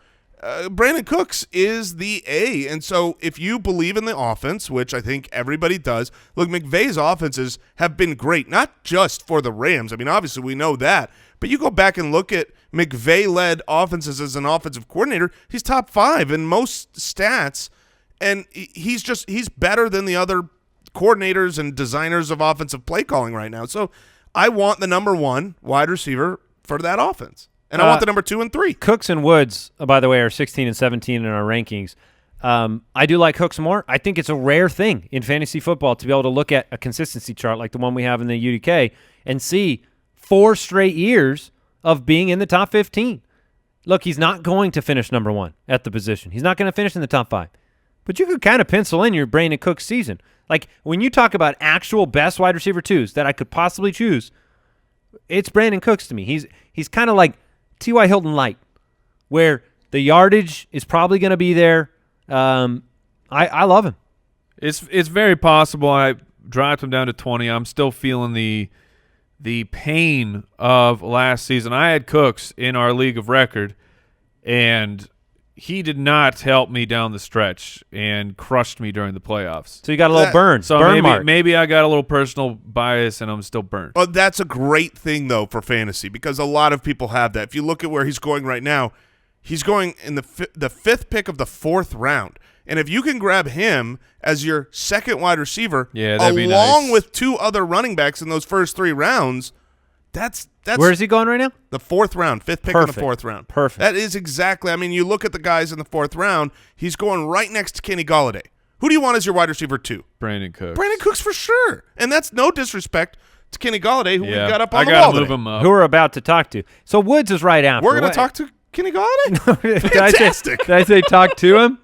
Brandin Cooks is the A. And so if you believe in the offense, which I think everybody does, look, McVay's offenses have been great, not just for the Rams. I mean, obviously we know that. But you go back and look at McVay-led offenses as an offensive coordinator, he's top 5 in most stats. And he's better than the other coordinators and designers of offensive play calling right now. So I want the number 1 wide receiver for that offense. And I want the number 2 and 3. Cooks and Woods, by the way, are 16 and 17 in our rankings. I do like Cooks more. I think it's a rare thing in fantasy football to be able to look at a consistency chart like the one we have in the UDK and see 4 straight years of being in the top 15. Look, he's not going to finish number 1 at the position. He's not going to finish in the top 5. But you could kind of pencil in your Brandin Cooks season. Like, when you talk about actual best wide receiver 2s that I could possibly choose, it's Brandin Cooks to me. He's kind of like T.Y. Hilton light, where the yardage is probably going to be there. I love him. It's very possible. I dropped him down to 20. I'm still feeling the pain of last season. I had Cooks in our league of record, and he did not help me down the stretch and crushed me during the playoffs. So you got a little burn. So burn mark. maybe I got a little personal bias and I'm still burnt. Well, that's a great thing, though, for fantasy because a lot of people have that. If you look at where he's going right now, he's going in the 5th pick of the 4th round. And if you can grab him as your second wide receiver, that'd be along nice. with 2 other running backs in those first 3 rounds, that's Where is he going right now? the 4th round, 5th pick in the 4th round. Perfect. That is exactly. I mean, you look at the guys in the 4th round, he's going right next to Kenny Golladay. Who do you want as your wide receiver 2? Brandin Cooks. Brandin Cooks for sure. And that's no disrespect It's Kenny Golladay, who we got up on I the gotta wall move today. him up. Who we're about to talk to. So Woods is right after. We're going to talk to Kenny Golladay? Fantastic. Did I say talk to him?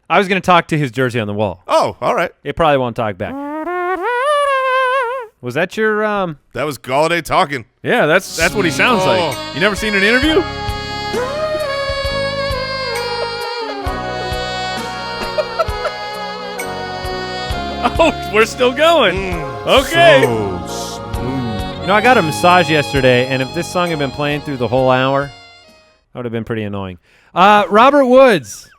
I was going to talk to his jersey on the wall. Oh, all right. It probably won't talk back. Was that your That was Golladay talking. Yeah, that's what he sounds like. You never seen an interview? Oh, we're still going. Okay. So smooth. You know, I got a massage yesterday, and if this song had been playing through the whole hour, that would have been pretty annoying. Robert Woods.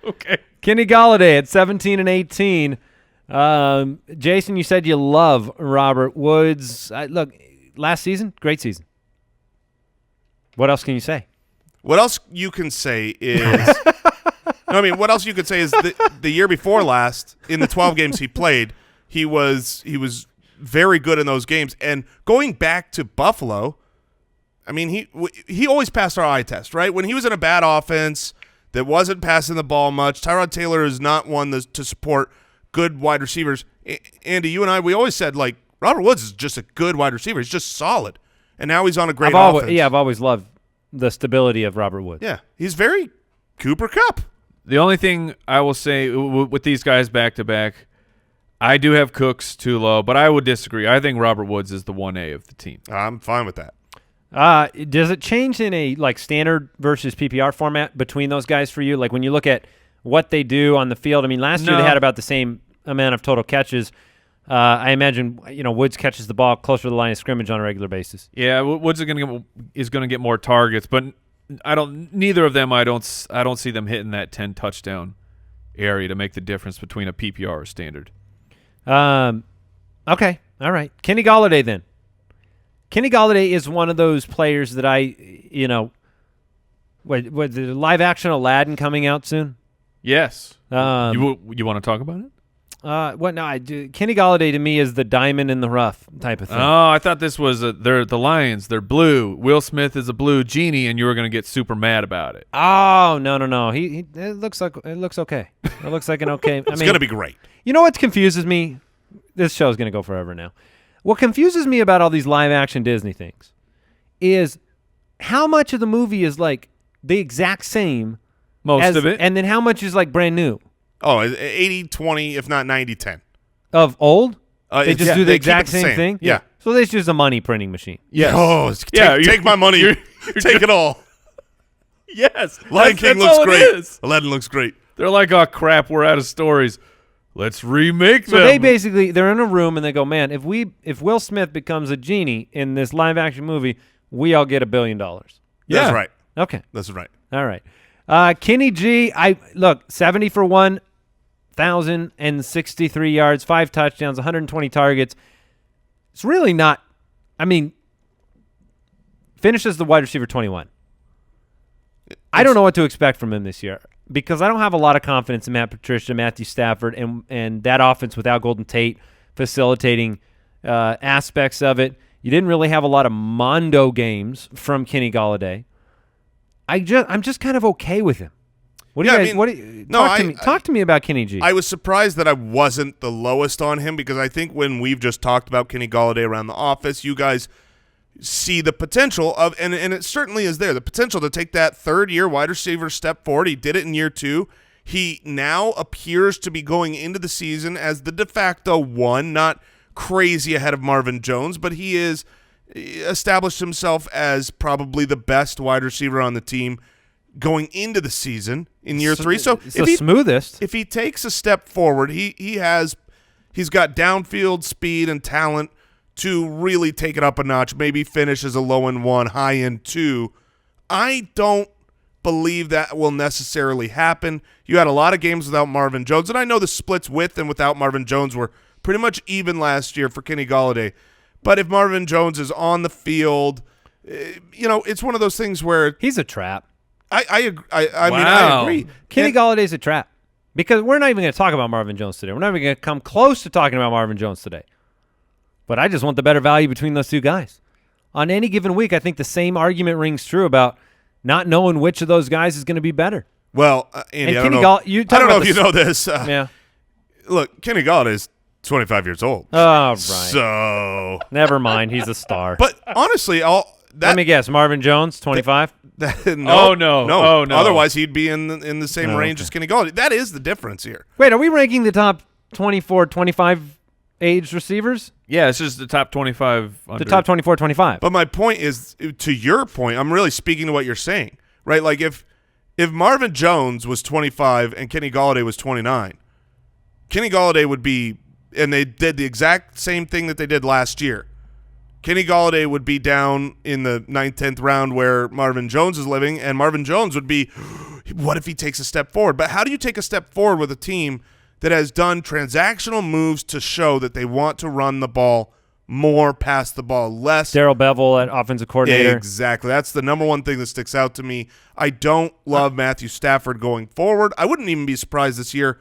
Okay. Kenny Golladay at 17 and 18. Jason, you said you love Robert Woods. Look, last season, great season. What else can you say? What else you can say is what else you could say is the year before last, in the 12 games he played, he was very good in those games. And going back to Buffalo, I mean, he always passed our eye test, right? When he was in a bad offense that wasn't passing the ball much, Tyrod Taylor is not one to support good wide receivers. Andy, you and I, we always said, like, Robert Woods is just a good wide receiver. He's just solid. And now he's on a great offense. I've always loved the stability of Robert Woods. Yeah, he's very Cooper Kupp. The only thing I will say with these guys back-to-back, I do have Cooks too low, but I would disagree. I think Robert Woods is the 1A of the team. I'm fine with that. Does it change in a standard versus PPR format between those guys for you? Like when you look at what they do on the field, I mean, last year they had about the same amount of total catches. I imagine Woods catches the ball closer to the line of scrimmage on a regular basis. Yeah, Woods is going to get more targets, but neither of them I don't see them hitting that 10 touchdown area to make the difference between a PPR or standard. Okay, all right. Kenny Golladay then. Kenny Golladay is one of those players that was the live action Aladdin coming out soon? Yes. You want to talk about it? Kenny Golladay to me is the diamond in the rough type of thing. Oh, I thought this was they're the Lions. They're blue. Will Smith is a blue genie, and you were going to get super mad about it. Oh no. It looks okay. It looks like an okay. It's going to be great. You know what confuses me? This show's going to go forever now. What confuses me about all these live action Disney things is how much of the movie is like the exact same. Most of it, and then how much is like brand new. Oh, 80-20, if not 90-10. Of old? They just do the exact keep it the same thing? Yeah. So it's just a money printing machine. yes. Oh, take my money. Take it all. Yes. Lion King looks great. Aladdin looks great. They're like, oh, crap, we're out of stories. Let's remake them. So they're in a room and they go, man, if Will Smith becomes a genie in this live action movie, we all get $1 billion. Yeah. That's right. Okay. That's right. All right. Kenny G, 70 for 1,063 yards, 5 touchdowns, 120 targets. It's really not, finishes the wide receiver 21. I don't know what to expect from him this year because I don't have a lot of confidence in Matt Patricia, Matthew Stafford, and that offense without Golden Tate facilitating aspects of it. You didn't really have a lot of Mondo games from Kenny Golladay. I'm just kind of okay with him. Talk to me about Kenny G. I was surprised that I wasn't the lowest on him because I think when we've just talked about Kenny Golladay around the office, you guys see the potential of, and it certainly is there, the potential to take that third-year wide receiver step forward. He did it in year 2. He now appears to be going into the season as the de facto one, not crazy ahead of Marvin Jones, but he is established himself as probably the best wide receiver on the team going into the season in year 3. So it's the smoothest. If he takes a step forward, he's got downfield speed and talent to really take it up a notch, maybe finish as a low-end 1, high-end 2. I don't believe that will necessarily happen. You had a lot of games without Marvin Jones, and I know the splits with and without Marvin Jones were pretty much even last year for Kenny Golladay. But if Marvin Jones is on the field, it's one of those things where he's a trap. I agree. Kenny Galladay's a trap because we're not even going to talk about Marvin Jones today. We're not even going to come close to talking about Marvin Jones today. But I just want the better value between those two guys. On any given week, I think the same argument rings true about not knowing which of those guys is going to be better. Well, Andy, I don't know if you know this. Yeah. Look, Kenny Golladay is 25 years old. Oh, right. So Never mind. He's a star. But honestly, let me guess. Marvin Jones, 25? no. Oh, no. Oh, no. Otherwise, he'd be in the same range as Kenny Golladay. That is the difference here. Wait, are we ranking the top 24, 25 age receivers? Yeah, it's just the top 25. The top 24, 25. But my point is, to your point, I'm really speaking to what you're saying, right? Like if Marvin Jones was 25 and Kenny Golladay was 29, Kenny Golladay would be, and they did the exact same thing that they did last year. Kenny Golladay would be down in the 9th, 10th round where Marvin Jones is living, and Marvin Jones would be, what if he takes a step forward? But how do you take a step forward with a team that has done transactional moves to show that they want to run the ball more, pass the ball less? Darrell Bevell at offensive coordinator. Exactly. That's the number one thing that sticks out to me. I don't love Matthew Stafford going forward. I wouldn't even be surprised this year.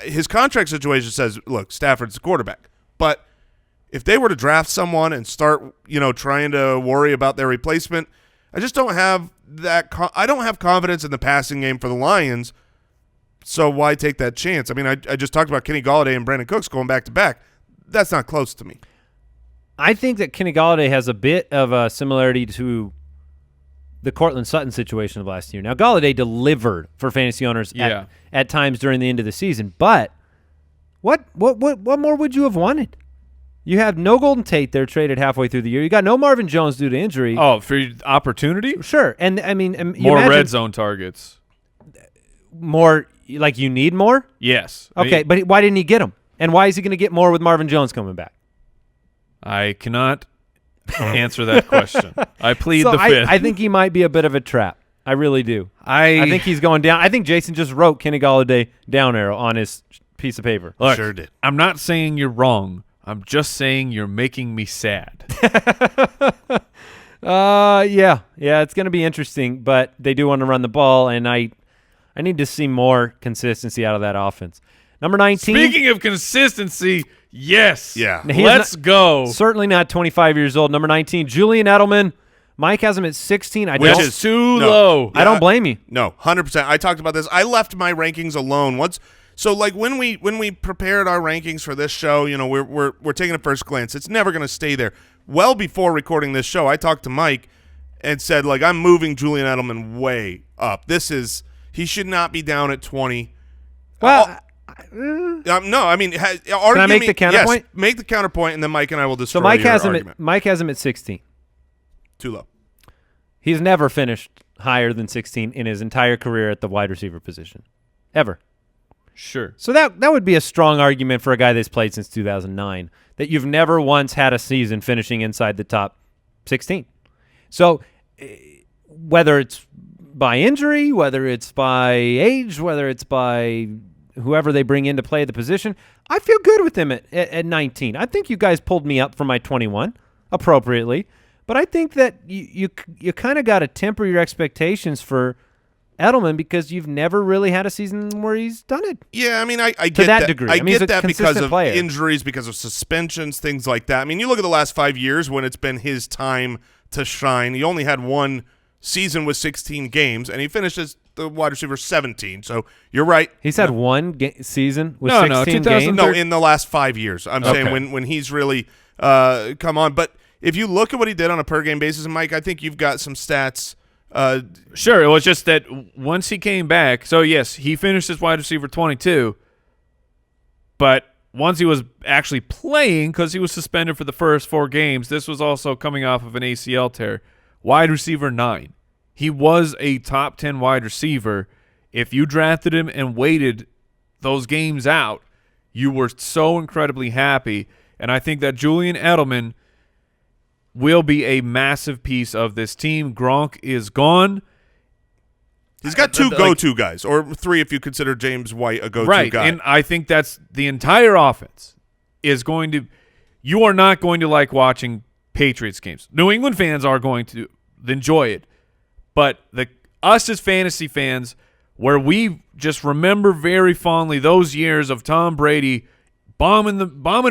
His contract situation says, look, Stafford's the quarterback. But if they were to draft someone and start, trying to worry about their replacement, I just don't have that. I don't have confidence in the passing game for the Lions. So why take that chance? I mean, I just talked about Kenny Golladay and Brandin Cooks going back to back. That's not close to me. I think that Kenny Golladay has a bit of a similarity to the Cortland Sutton situation of last year. Now, Golladay delivered for fantasy owners at times during the end of the season, but what more would you have wanted? You have no Golden Tate there traded halfway through the year. You got no Marvin Jones due to injury. Oh, for opportunity? Sure. And I mean, more red zone targets. More, like you need more? Yes. Okay, but why didn't he get them? And why is he going to get more with Marvin Jones coming back? I cannot answer that question. I plead the fifth. I think he might be a bit of a trap. I really do. I think he's going down. I think Jason just wrote Kenny Golladay down arrow on his piece of paper. Look, sure did. I'm not saying you're wrong. I'm just saying you're making me sad. Yeah, it's going to be interesting, but they do want to run the ball, and I need to see more consistency out of that offense. Number 19. Speaking of consistency, yes. Yeah. Let's go. Certainly not 25 years old. Number 19, Julian Edelman. Mike has him at 16. Which is too low. I don't blame you. No, 100%. I talked about this. I left my rankings alone once. So like when we prepared our rankings for this show, we're taking a first glance. It's never going to stay there. Well before recording this show, I talked to Mike and said, like, I'm moving Julian Edelman way up. He should not be down at 20. Well, no, I mean, can I make the counterpoint? Yes, make the counterpoint, and then Mike and I will destroy So Mike has him argument. Mike has him at 16. Too low. He's never finished higher than 16 in his entire career at the wide receiver position, ever. Sure. So that would be a strong argument for a guy that's played since 2009, that you've never once had a season finishing inside the top 16. So whether it's by injury, whether it's by age, whether it's by whoever they bring in to play the position, I feel good with him at 19. I think you guys pulled me up from my 21 appropriately, but I think that you kind of got to temper your expectations for Edelman because you've never really had a season where he's done it. Yeah, I mean, I get that degree. I mean, get that because of player. injuries, because of suspensions, things like that. I mean, you look at the last 5 years when it's been his time to shine. He only had one season with 16 games, and he finished as the wide receiver 17. So you're right. He's had one season with 16 games? No, in the last 5 years. I'm saying when he's really come on. But if you look at what he did on a per-game basis, and Mike, I think you've got some stats. Sure, it was just that once he came back, so yes, he finished as wide receiver 22, but once he was actually playing, because he was suspended for the first 4 games, this was also coming off of an ACL tear, wide receiver 9. He was a top 10 wide receiver. If you drafted him and waited those games out, you were so incredibly happy, and I think that Julian Edelman will be a massive piece of this team. Gronk is gone. He's got 2 go-to guys, or 3 if you consider James White a go-to right, guy. And I think that's the entire offense is going to – you are not going to like watching Patriots games. New England fans are going to enjoy it. But us as fantasy fans, where we just remember very fondly those years of Tom Brady bombing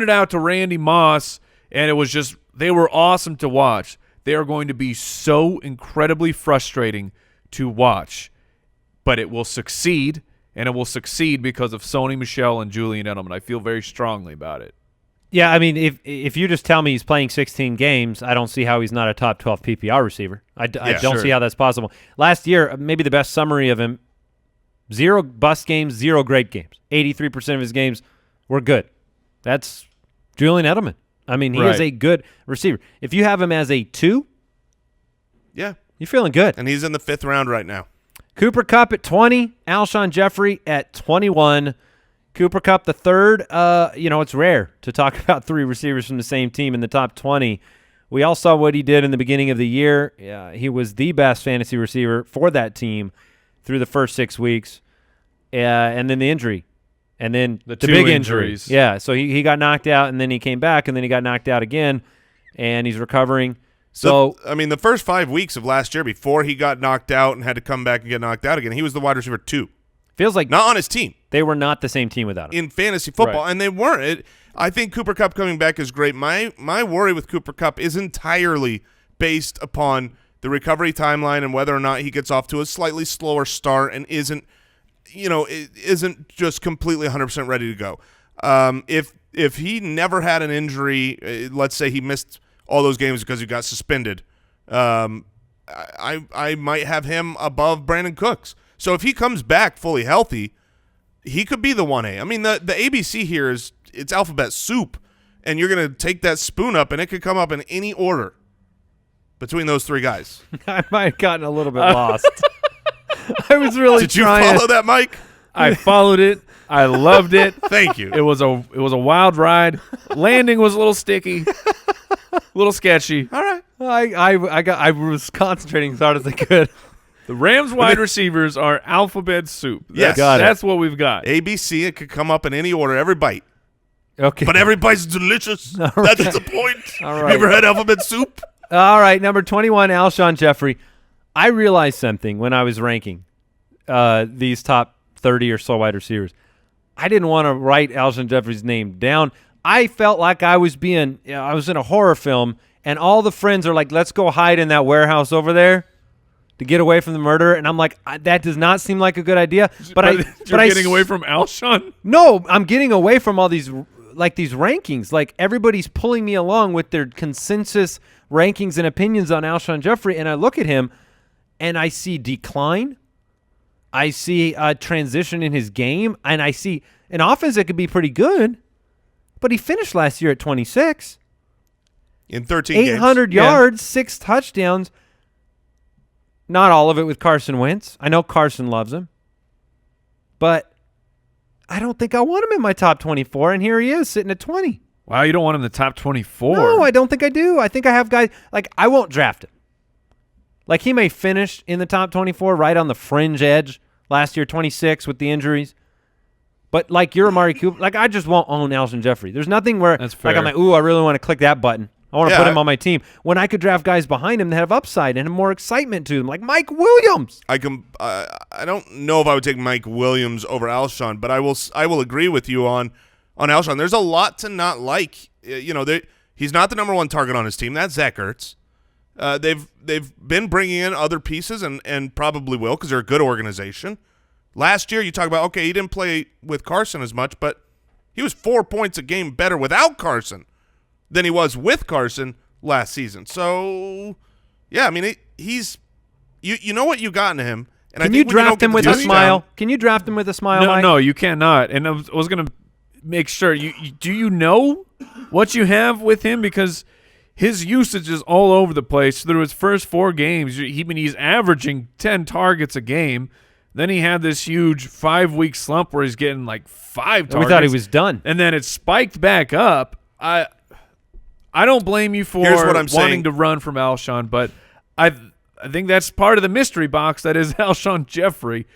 it out to Randy Moss, and it was just – they were awesome to watch. They are going to be so incredibly frustrating to watch, but it will succeed, and it will succeed because of Sony Michel and Julian Edelman. I feel very strongly about it. Yeah, I mean, if you just tell me he's playing 16 games, I don't see how he's not a top 12 PPR receiver. I don't see how that's possible. Last year, maybe the best summary of him, 0 bust games, 0 great games. 83% of his games were good. That's Julian Edelman. I mean, he is a good receiver. If you have him as a 2, yeah, you're feeling good. And he's in the 5th round right now. Cooper Kupp at 20, Alshon Jeffery at 21. Cooper Kupp the 3rd. It's rare to talk about 3 receivers from the same team in the top 20. We all saw what he did in the beginning of the year. He was the best fantasy receiver for that team through the first 6 weeks, and then the injury, and then the big injuries. Yeah, so he got knocked out, and then he came back, and then he got knocked out again, and he's recovering. So I mean, the first 5 weeks of last year before he got knocked out and had to come back and get knocked out again, he was the wide receiver 2. Feels like not on his team. They were not the same team without him in fantasy football, and they weren't. I think Cooper Kupp coming back is great. My worry with Cooper Kupp is entirely based upon the recovery timeline and whether or not he gets off to a slightly slower start and isn't just completely 100% ready to go. If he never had an injury, let's say he missed all those games because he got suspended, I might have him above Brandin Cooks. So if he comes back fully healthy, he could be the 1A. I mean, the ABC here is it's alphabet soup, and you're going to take that spoon up, and it could come up in any order between those 3 guys. I might have gotten a little bit lost. I was really Did you trying. follow that, Mike? I followed it. I loved it. Thank you. It was a wild ride. Landing was a little sticky, a little sketchy. All right. I was concentrating as hard as I could. The Rams wide receivers are alphabet soup. Yes. That's what we've got. ABC, it could come up in any order, every bite. Okay. But every bite's delicious. That's the point. All right. You ever had alphabet soup? All right, number 21, Alshon Jeffery. I realized something when I was ranking these top 30 or so wide receivers. I didn't want to write Alshon Jeffery's name down. I felt like I was in a horror film, and all the friends are like, let's go hide in that warehouse over there to get away from the murderer. And I'm like, that does not seem like a good idea. But you're getting away from Alshon? No, I'm getting away from all these rankings. Like, everybody's pulling me along with their consensus rankings and opinions on Alshon Jeffery, and I look at him, and I see decline. I see a transition in his game, and I see an offense that could be pretty good, but he finished last year at 26. In 13 games. 800 yards, 6 touchdowns. Not all of it with Carson Wentz. I know Carson loves him. But I don't think I want him in my top 24, and here he is sitting at 20. Wow, you don't want him in the top 24? No, I don't think I do. I think I have guys – like, I won't draft him. Like, he may finish in the top 24 right on the fringe edge. Last year, 26 with the injuries. But, like, you're Amari Cooper. Like, I just won't own Alshon Jeffery. There's nothing where – That's fair. like, I'm like, ooh, I really want to click that button. I want to put him on my team. When I could draft guys behind him that have upside and more excitement to them, like Mike Williams. I don't know if I would take Mike Williams over Alshon, but I will agree with you on Alshon. There's a lot to not like. He's not the number 1 target on his team. That's Zach Ertz. They've been bringing in other pieces and probably will because they're a good organization. Last year, you talk about, okay, he didn't play with Carson as much, but he was 4 points a game better without Carson than he was with Carson last season. So, yeah, I mean, he's you know what you got into him. And Can you draft him with a smile? Can you draft him with a smile, Mike? No, you cannot. And I was going to make sure. Do you know what you have with him? Because his usage is all over the place. Through his first 4 games, he's averaging 10 targets a game. Then he had this huge 5-week slump where he's getting like 5 targets. We thought he was done. And then it spiked back up. I don't blame you for wanting to run from Alshon, but I think that's part of the mystery box that is Alshon Jeffery.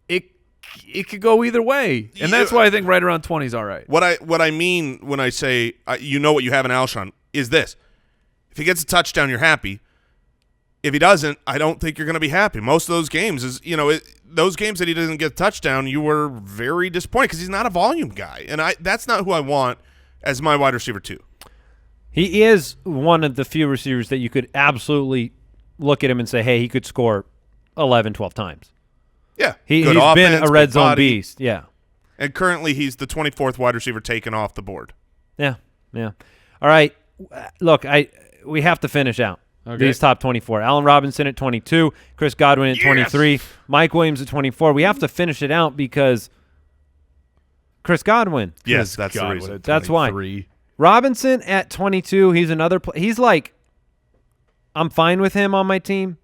It could go either way, and that's why I think right around 20 is all right. What I mean when I say you know what you have in Alshon is this: if he gets a touchdown, you're happy. If he doesn't, I don't think you're going to be happy. Most of those games those games that he doesn't get a touchdown, you were very disappointed because he's not a volume guy, and that's not who I want as my wide receiver 2. He is one of the few receivers that you could absolutely look at him and say, hey, he could score 11, 12 times. Yeah. He's good been offense, a red big zone body. beast. Yeah. And currently he's the 24th wide receiver taken off the board. Yeah. Yeah. All right. Look, we have to finish out these top 24. Allen Robinson at 22, Chris Godwin at 23, Mike Williams at 24. We have to finish it out because Chris Godwin. Yes, that's the reason. That's why. Robinson at 22, he's another he's like, I'm fine with him on my team,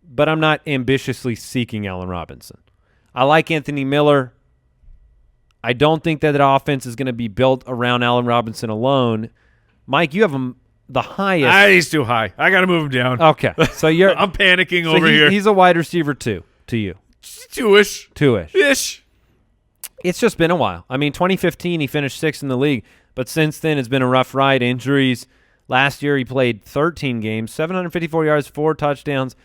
but I'm not ambitiously seeking Allen Robinson. I like Anthony Miller. I don't think that offense is going to be built around Allen Robinson alone. Mike, you have him the highest. He's too high. I got to move him down. Okay, so you're. I'm panicking over here. He's a wide receiver 2 to you. Two-ish. Ish. It's just been a while. I mean, 2015 he finished 6th in the league, but since then it's been a rough ride. Injuries. Last year he played 13 games, 754 yards, 4 touchdowns.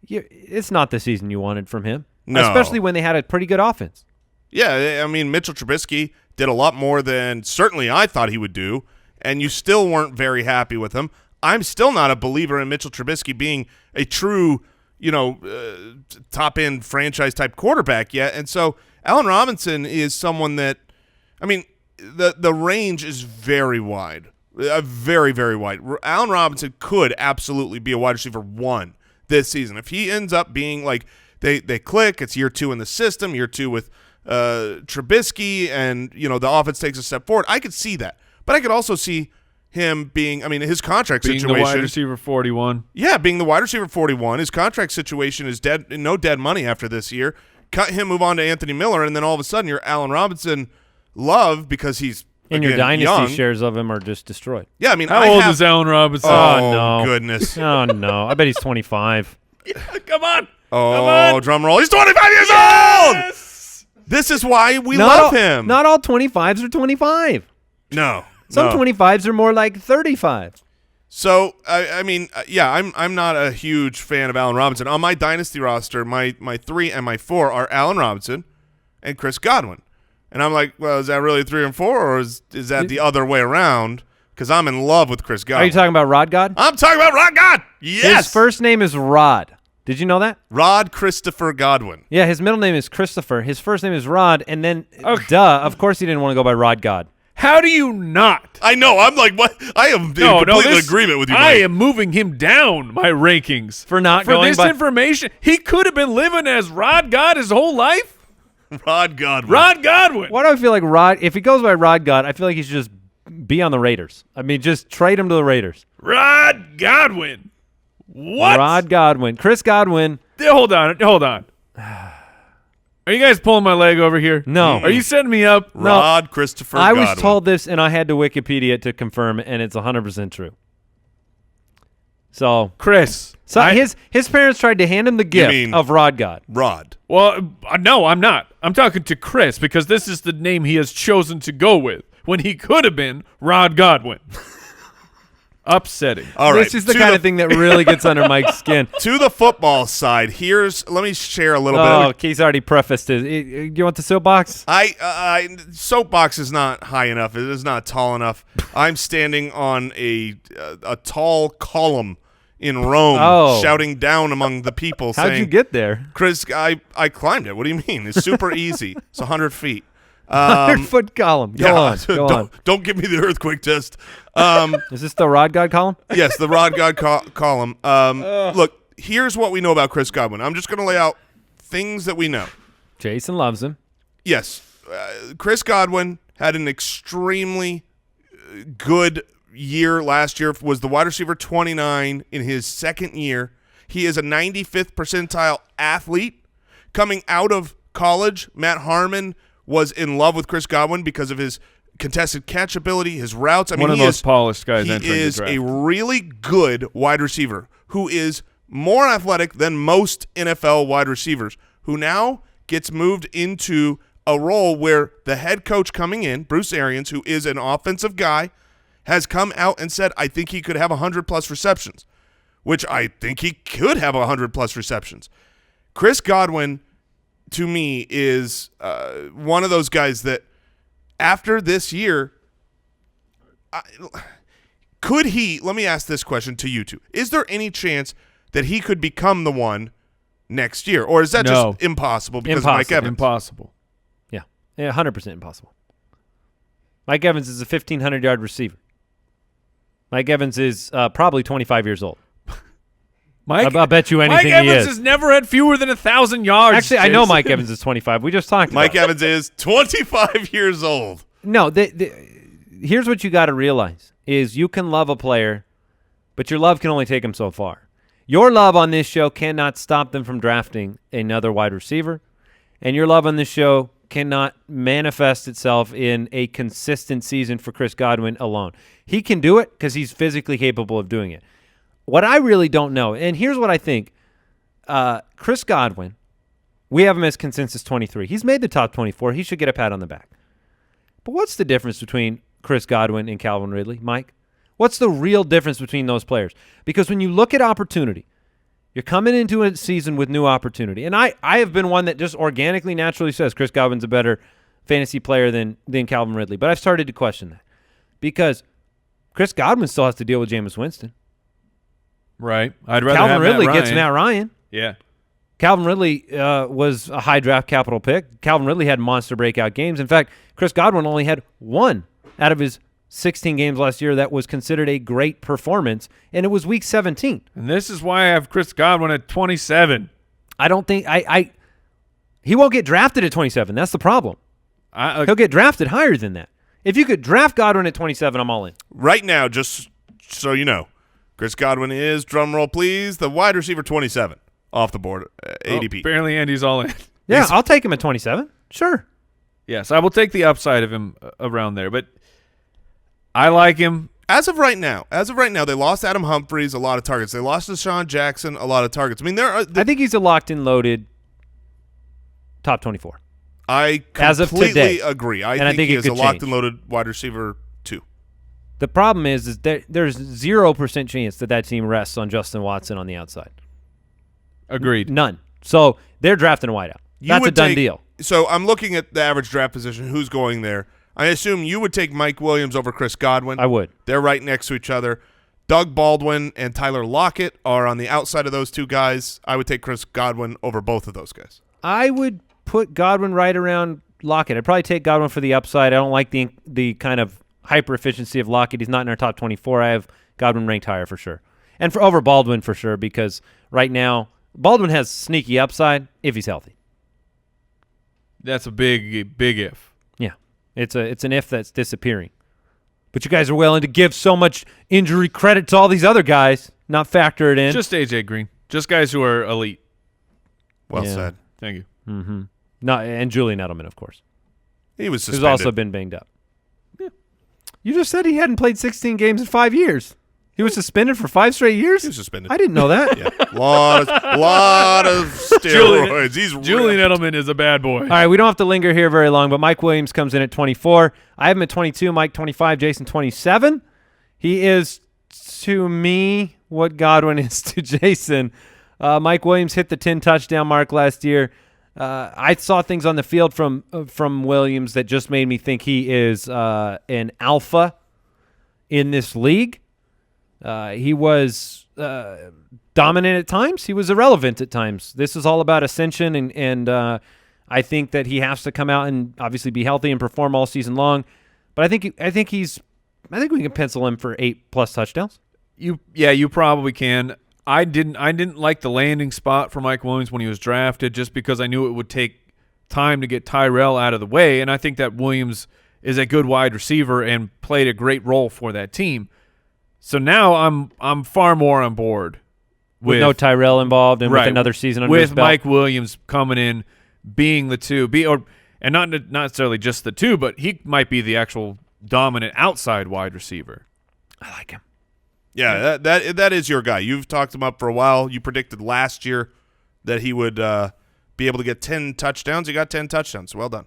It's not the season you wanted from him, especially when they had a pretty good offense. Yeah, I mean, Mitchell Trubisky did a lot more than certainly I thought he would do, and you still weren't very happy with him. I'm still not a believer in Mitchell Trubisky being a true, top-end franchise-type quarterback yet. And so Allen Robinson is someone that, I mean, the range is very wide, very, very wide. Allen Robinson could absolutely be a wide receiver 1 this season. If he ends up being like they click, it's year 2 in the system, year 2 with Trubisky, and the offense takes a step forward. I could see that, but I could also see him being. I mean, his contract situation. Being the wide receiver 41. Yeah, being the wide receiver 41. His contract situation is dead. No dead money after this year. Cut him, move on to Anthony Miller, and then all of a sudden you're Allen Robinson love because he's your dynasty young. shares of him are just destroyed. Yeah, I mean, how old is Allen Robinson? Oh no, goodness. Oh no, I bet he's 25. Come on. Oh, drum roll. He's 25 years old. This is why we love him. Not all 25s are 25. No. Some 25s are more like 35. So, I mean, I'm not a huge fan of Allen Robinson. On my dynasty roster, my 3 and my 4 are Allen Robinson and Chris Godwin. And I'm like, well, is that really 3 and 4, or is that the other way around? Because I'm in love with Chris Godwin. Are you talking about Rod God? I'm talking about Rod God. Yes. His first name is Rod. Did you know that? Rod Christopher Godwin. Yeah, his middle name is Christopher. His first name is Rod, and then, of course he didn't want to go by Rod God. How do you not? I know. I'm like, what? I am in complete agreement with you, Mike. I am moving him down my rankings. For this information. He could have been living as Rod God his whole life. Rod Godwin. Rod Godwin. Why do I feel like Rod, if he goes by Rod God, I feel like he should just be on the Raiders. I mean, just trade him to the Raiders. Rod Godwin. What? Rod Godwin. Chris Godwin. Hold on. Are you guys pulling my leg over here? No. Are you setting me up? Rod Christopher Godwin. I was told this, and I had to Wikipedia to confirm, and it's 100% true. So, Chris. His parents tried to hand him the gift of Rod God. Rod. Well, no, I'm not. I'm talking to Chris because this is the name he has chosen to go with when he could have been Rod Godwin. Upsetting. All right. This is the kind of thing that really gets under Mike's skin. To the football side, let me share a little bit. Oh, he's already prefaced it. You want the soapbox? Soapbox is not high enough. It is not tall enough. I'm standing on a tall column in Rome, shouting down among the people. How'd you get there? Chris, I climbed it. What do you mean? It's super easy. It's 100 feet. 100-foot column. Go on. Don't give me the earthquake test. Is this the Rod God column? Yes, the Rod God column. Look, here's what we know about Chris Godwin. I'm just going to lay out things that we know. Jason loves him. Yes. Chris Godwin had an extremely good year last year. Was the wide receiver 29 in his second year. He is a 95th percentile athlete. Coming out of college, Matt Harmon was in love with Chris Godwin because of his contested catch ability, his routes. I mean, one of the most polished guys entering the draft. He is a really good wide receiver who is more athletic than most NFL wide receivers, who now gets moved into a role where the head coach coming in, Bruce Arians, who is an offensive guy, has come out and said, I think he could have 100-plus receptions, which I think he could have 100-plus receptions. Chris Godwin, to me, is one of those guys that after this year, let me ask this question to you two. Is there any chance that he could become the one next year? Or is that just impossible because of Mike Evans? Impossible. Yeah, 100% impossible. Mike Evans is a 1,500-yard receiver. Mike Evans is probably 25 years old. I'll bet you anything Mike he Evans is. has never had fewer than 1,000 yards. Actually, I know Mike Evans is 25. We just talked about Mike Evans is 25 years old. No, here's what you got to realize is you can love a player, but your love can only take him so far. Your love on this show cannot stop them from drafting another wide receiver, and your love on this show cannot manifest itself in a consistent season for Chris Godwin alone. He can do it because he's physically capable of doing it. What I really don't know, and here's what I think, Chris Godwin, we have him as consensus 23. He's made the top 24. He should get a pat on the back. But what's the difference between Chris Godwin and Calvin Ridley, Mike? What's the real difference between those players? Because when you look at opportunity, you're coming into a season with new opportunity. And I have been one that just organically, naturally says Chris Godwin's a better fantasy player than Calvin Ridley. But I've started to question that because Chris Godwin still has to deal with Jameis Winston. Right. I'd rather Calvin have Ridley Matt gets Ryan. Matt Ryan. Yeah. Calvin Ridley was a high draft capital pick. Calvin Ridley had monster breakout games. In fact, Chris Godwin only had one out of his 16 games last year that was considered a great performance, and it was week 17. And this is why I have Chris Godwin at 27. I don't think he won't get drafted at 27. That's the problem. He'll get drafted higher than that. If you could draft Godwin at 27, I'm all in. Right now, just so you know, Chris Godwin is, drum roll please, the wide receiver 27 off the board, ADP. Apparently Andy's all in. Yeah, I'll take him at 27. Sure. Yes, I will take the upside of him around there, but I like him. As of right now, they lost Adam Humphries, a lot of targets. They lost Deshaun Jackson, a lot of targets. I mean, I think he's a locked and loaded top 24. I completely agree. I think he is a locked and loaded wide receiver 2. The problem is there's 0% chance that team rests on Justin Watson on the outside. Agreed. None. So they're drafting a wideout. That's a done deal. So I'm looking at the average draft position. Who's going there? I assume you would take Mike Williams over Chris Godwin. I would. They're right next to each other. Doug Baldwin and Tyler Lockett are on the outside of those two guys. I would take Chris Godwin over both of those guys. I would put Godwin right around Lockett. I'd probably take Godwin for the upside. I don't like the kind of hyper efficiency of Lockett. He's not in our top 24. I have Godwin ranked higher for sure. And for over Baldwin for sure, because right now Baldwin has sneaky upside if he's healthy. That's a big if. Yeah. It's an if that's disappearing. But you guys are willing to give so much injury credit to all these other guys, not factor it in. Just AJ Green. Just guys who are elite. Well said. Thank you. Mm-hmm. No, and Julian Edelman, of course. He was suspended. Who's also been banged up. Yeah. You just said he hadn't played 16 games in 5 years. He was suspended for 5 straight years? He was suspended. I didn't know that. Yeah. lot of steroids. Julian Edelman is a bad boy. All right, we don't have to linger here very long, but Mike Williams comes in at 24. I have him at 22, Mike 25, Jason 27. He is, to me, what Godwin is to Jason. Mike Williams hit the 10-touchdown mark last year. I saw things on the field from Williams that just made me think he is an alpha in this league. He was dominant at times. He was irrelevant at times. This is all about ascension, and I think that he has to come out and obviously be healthy and perform all season long. But I think we can pencil him for 8+ touchdowns. You probably can. I didn't like the landing spot for Mike Williams when he was drafted, just because I knew it would take time to get Tyrell out of the way, and I think that Williams is a good wide receiver and played a great role for that team. So now I'm far more on board with no Tyrell involved and with another season under his with belt. Mike Williams coming in, being the two, and not necessarily just the two, but he might be the actual dominant outside wide receiver. I like him. Yeah, that is your guy. You've talked him up for a while. You predicted last year that he would be able to get 10 touchdowns. He got 10 touchdowns. Well done.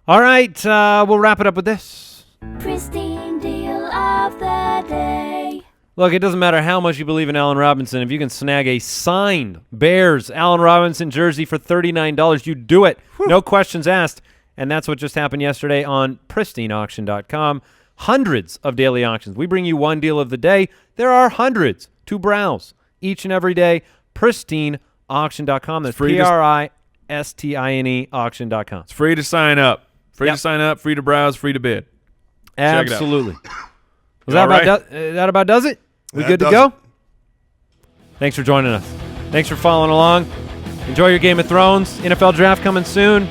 All right, we'll wrap it up with this. Pristine deal of the day. Look, it doesn't matter how much you believe in Allen Robinson. If you can snag a signed Bears Allen Robinson jersey for $39, you do it. Whew. No questions asked. And that's what just happened yesterday on pristineauction.com. Hundreds of daily auctions. We bring you one deal of the day. There are hundreds to browse each and every day. Pristine PristinaAuction.com. That's free to- PRISTINE auction.com. It's free to sign up. Free Yep. to sign up, free to browse, free to bid. Check it out. Absolutely. Was All that about does it? We That good to does go? it. Thanks for joining us. Thanks for following along. Enjoy your Game of Thrones. NFL draft coming soon.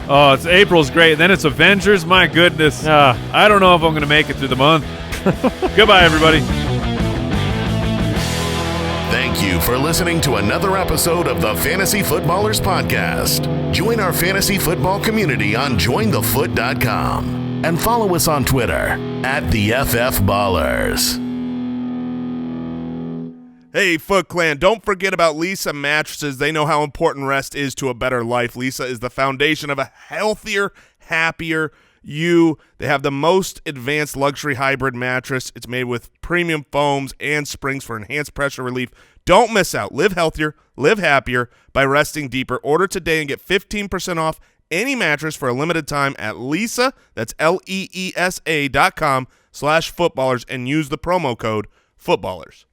Oh, it's April's great. Then it's Avengers. My goodness. I don't know if I'm going to make it through the month. Goodbye, everybody. Thank you for listening to another episode of the Fantasy Footballers Podcast. Join our fantasy football community on jointhefoot.com and follow us on Twitter @TheFFBallers. Hey, Foot Clan, don't forget about Lisa Mattresses. They know how important rest is to a better life. Lisa is the foundation of a healthier, happier you. They have the most advanced luxury hybrid mattress. It's made with premium foams and springs for enhanced pressure relief. Don't miss out. Live healthier, live happier by resting deeper. Order today and get 15% off any mattress for a limited time at Lisa, that's LEESA.com/footballers, and use the promo code footballers.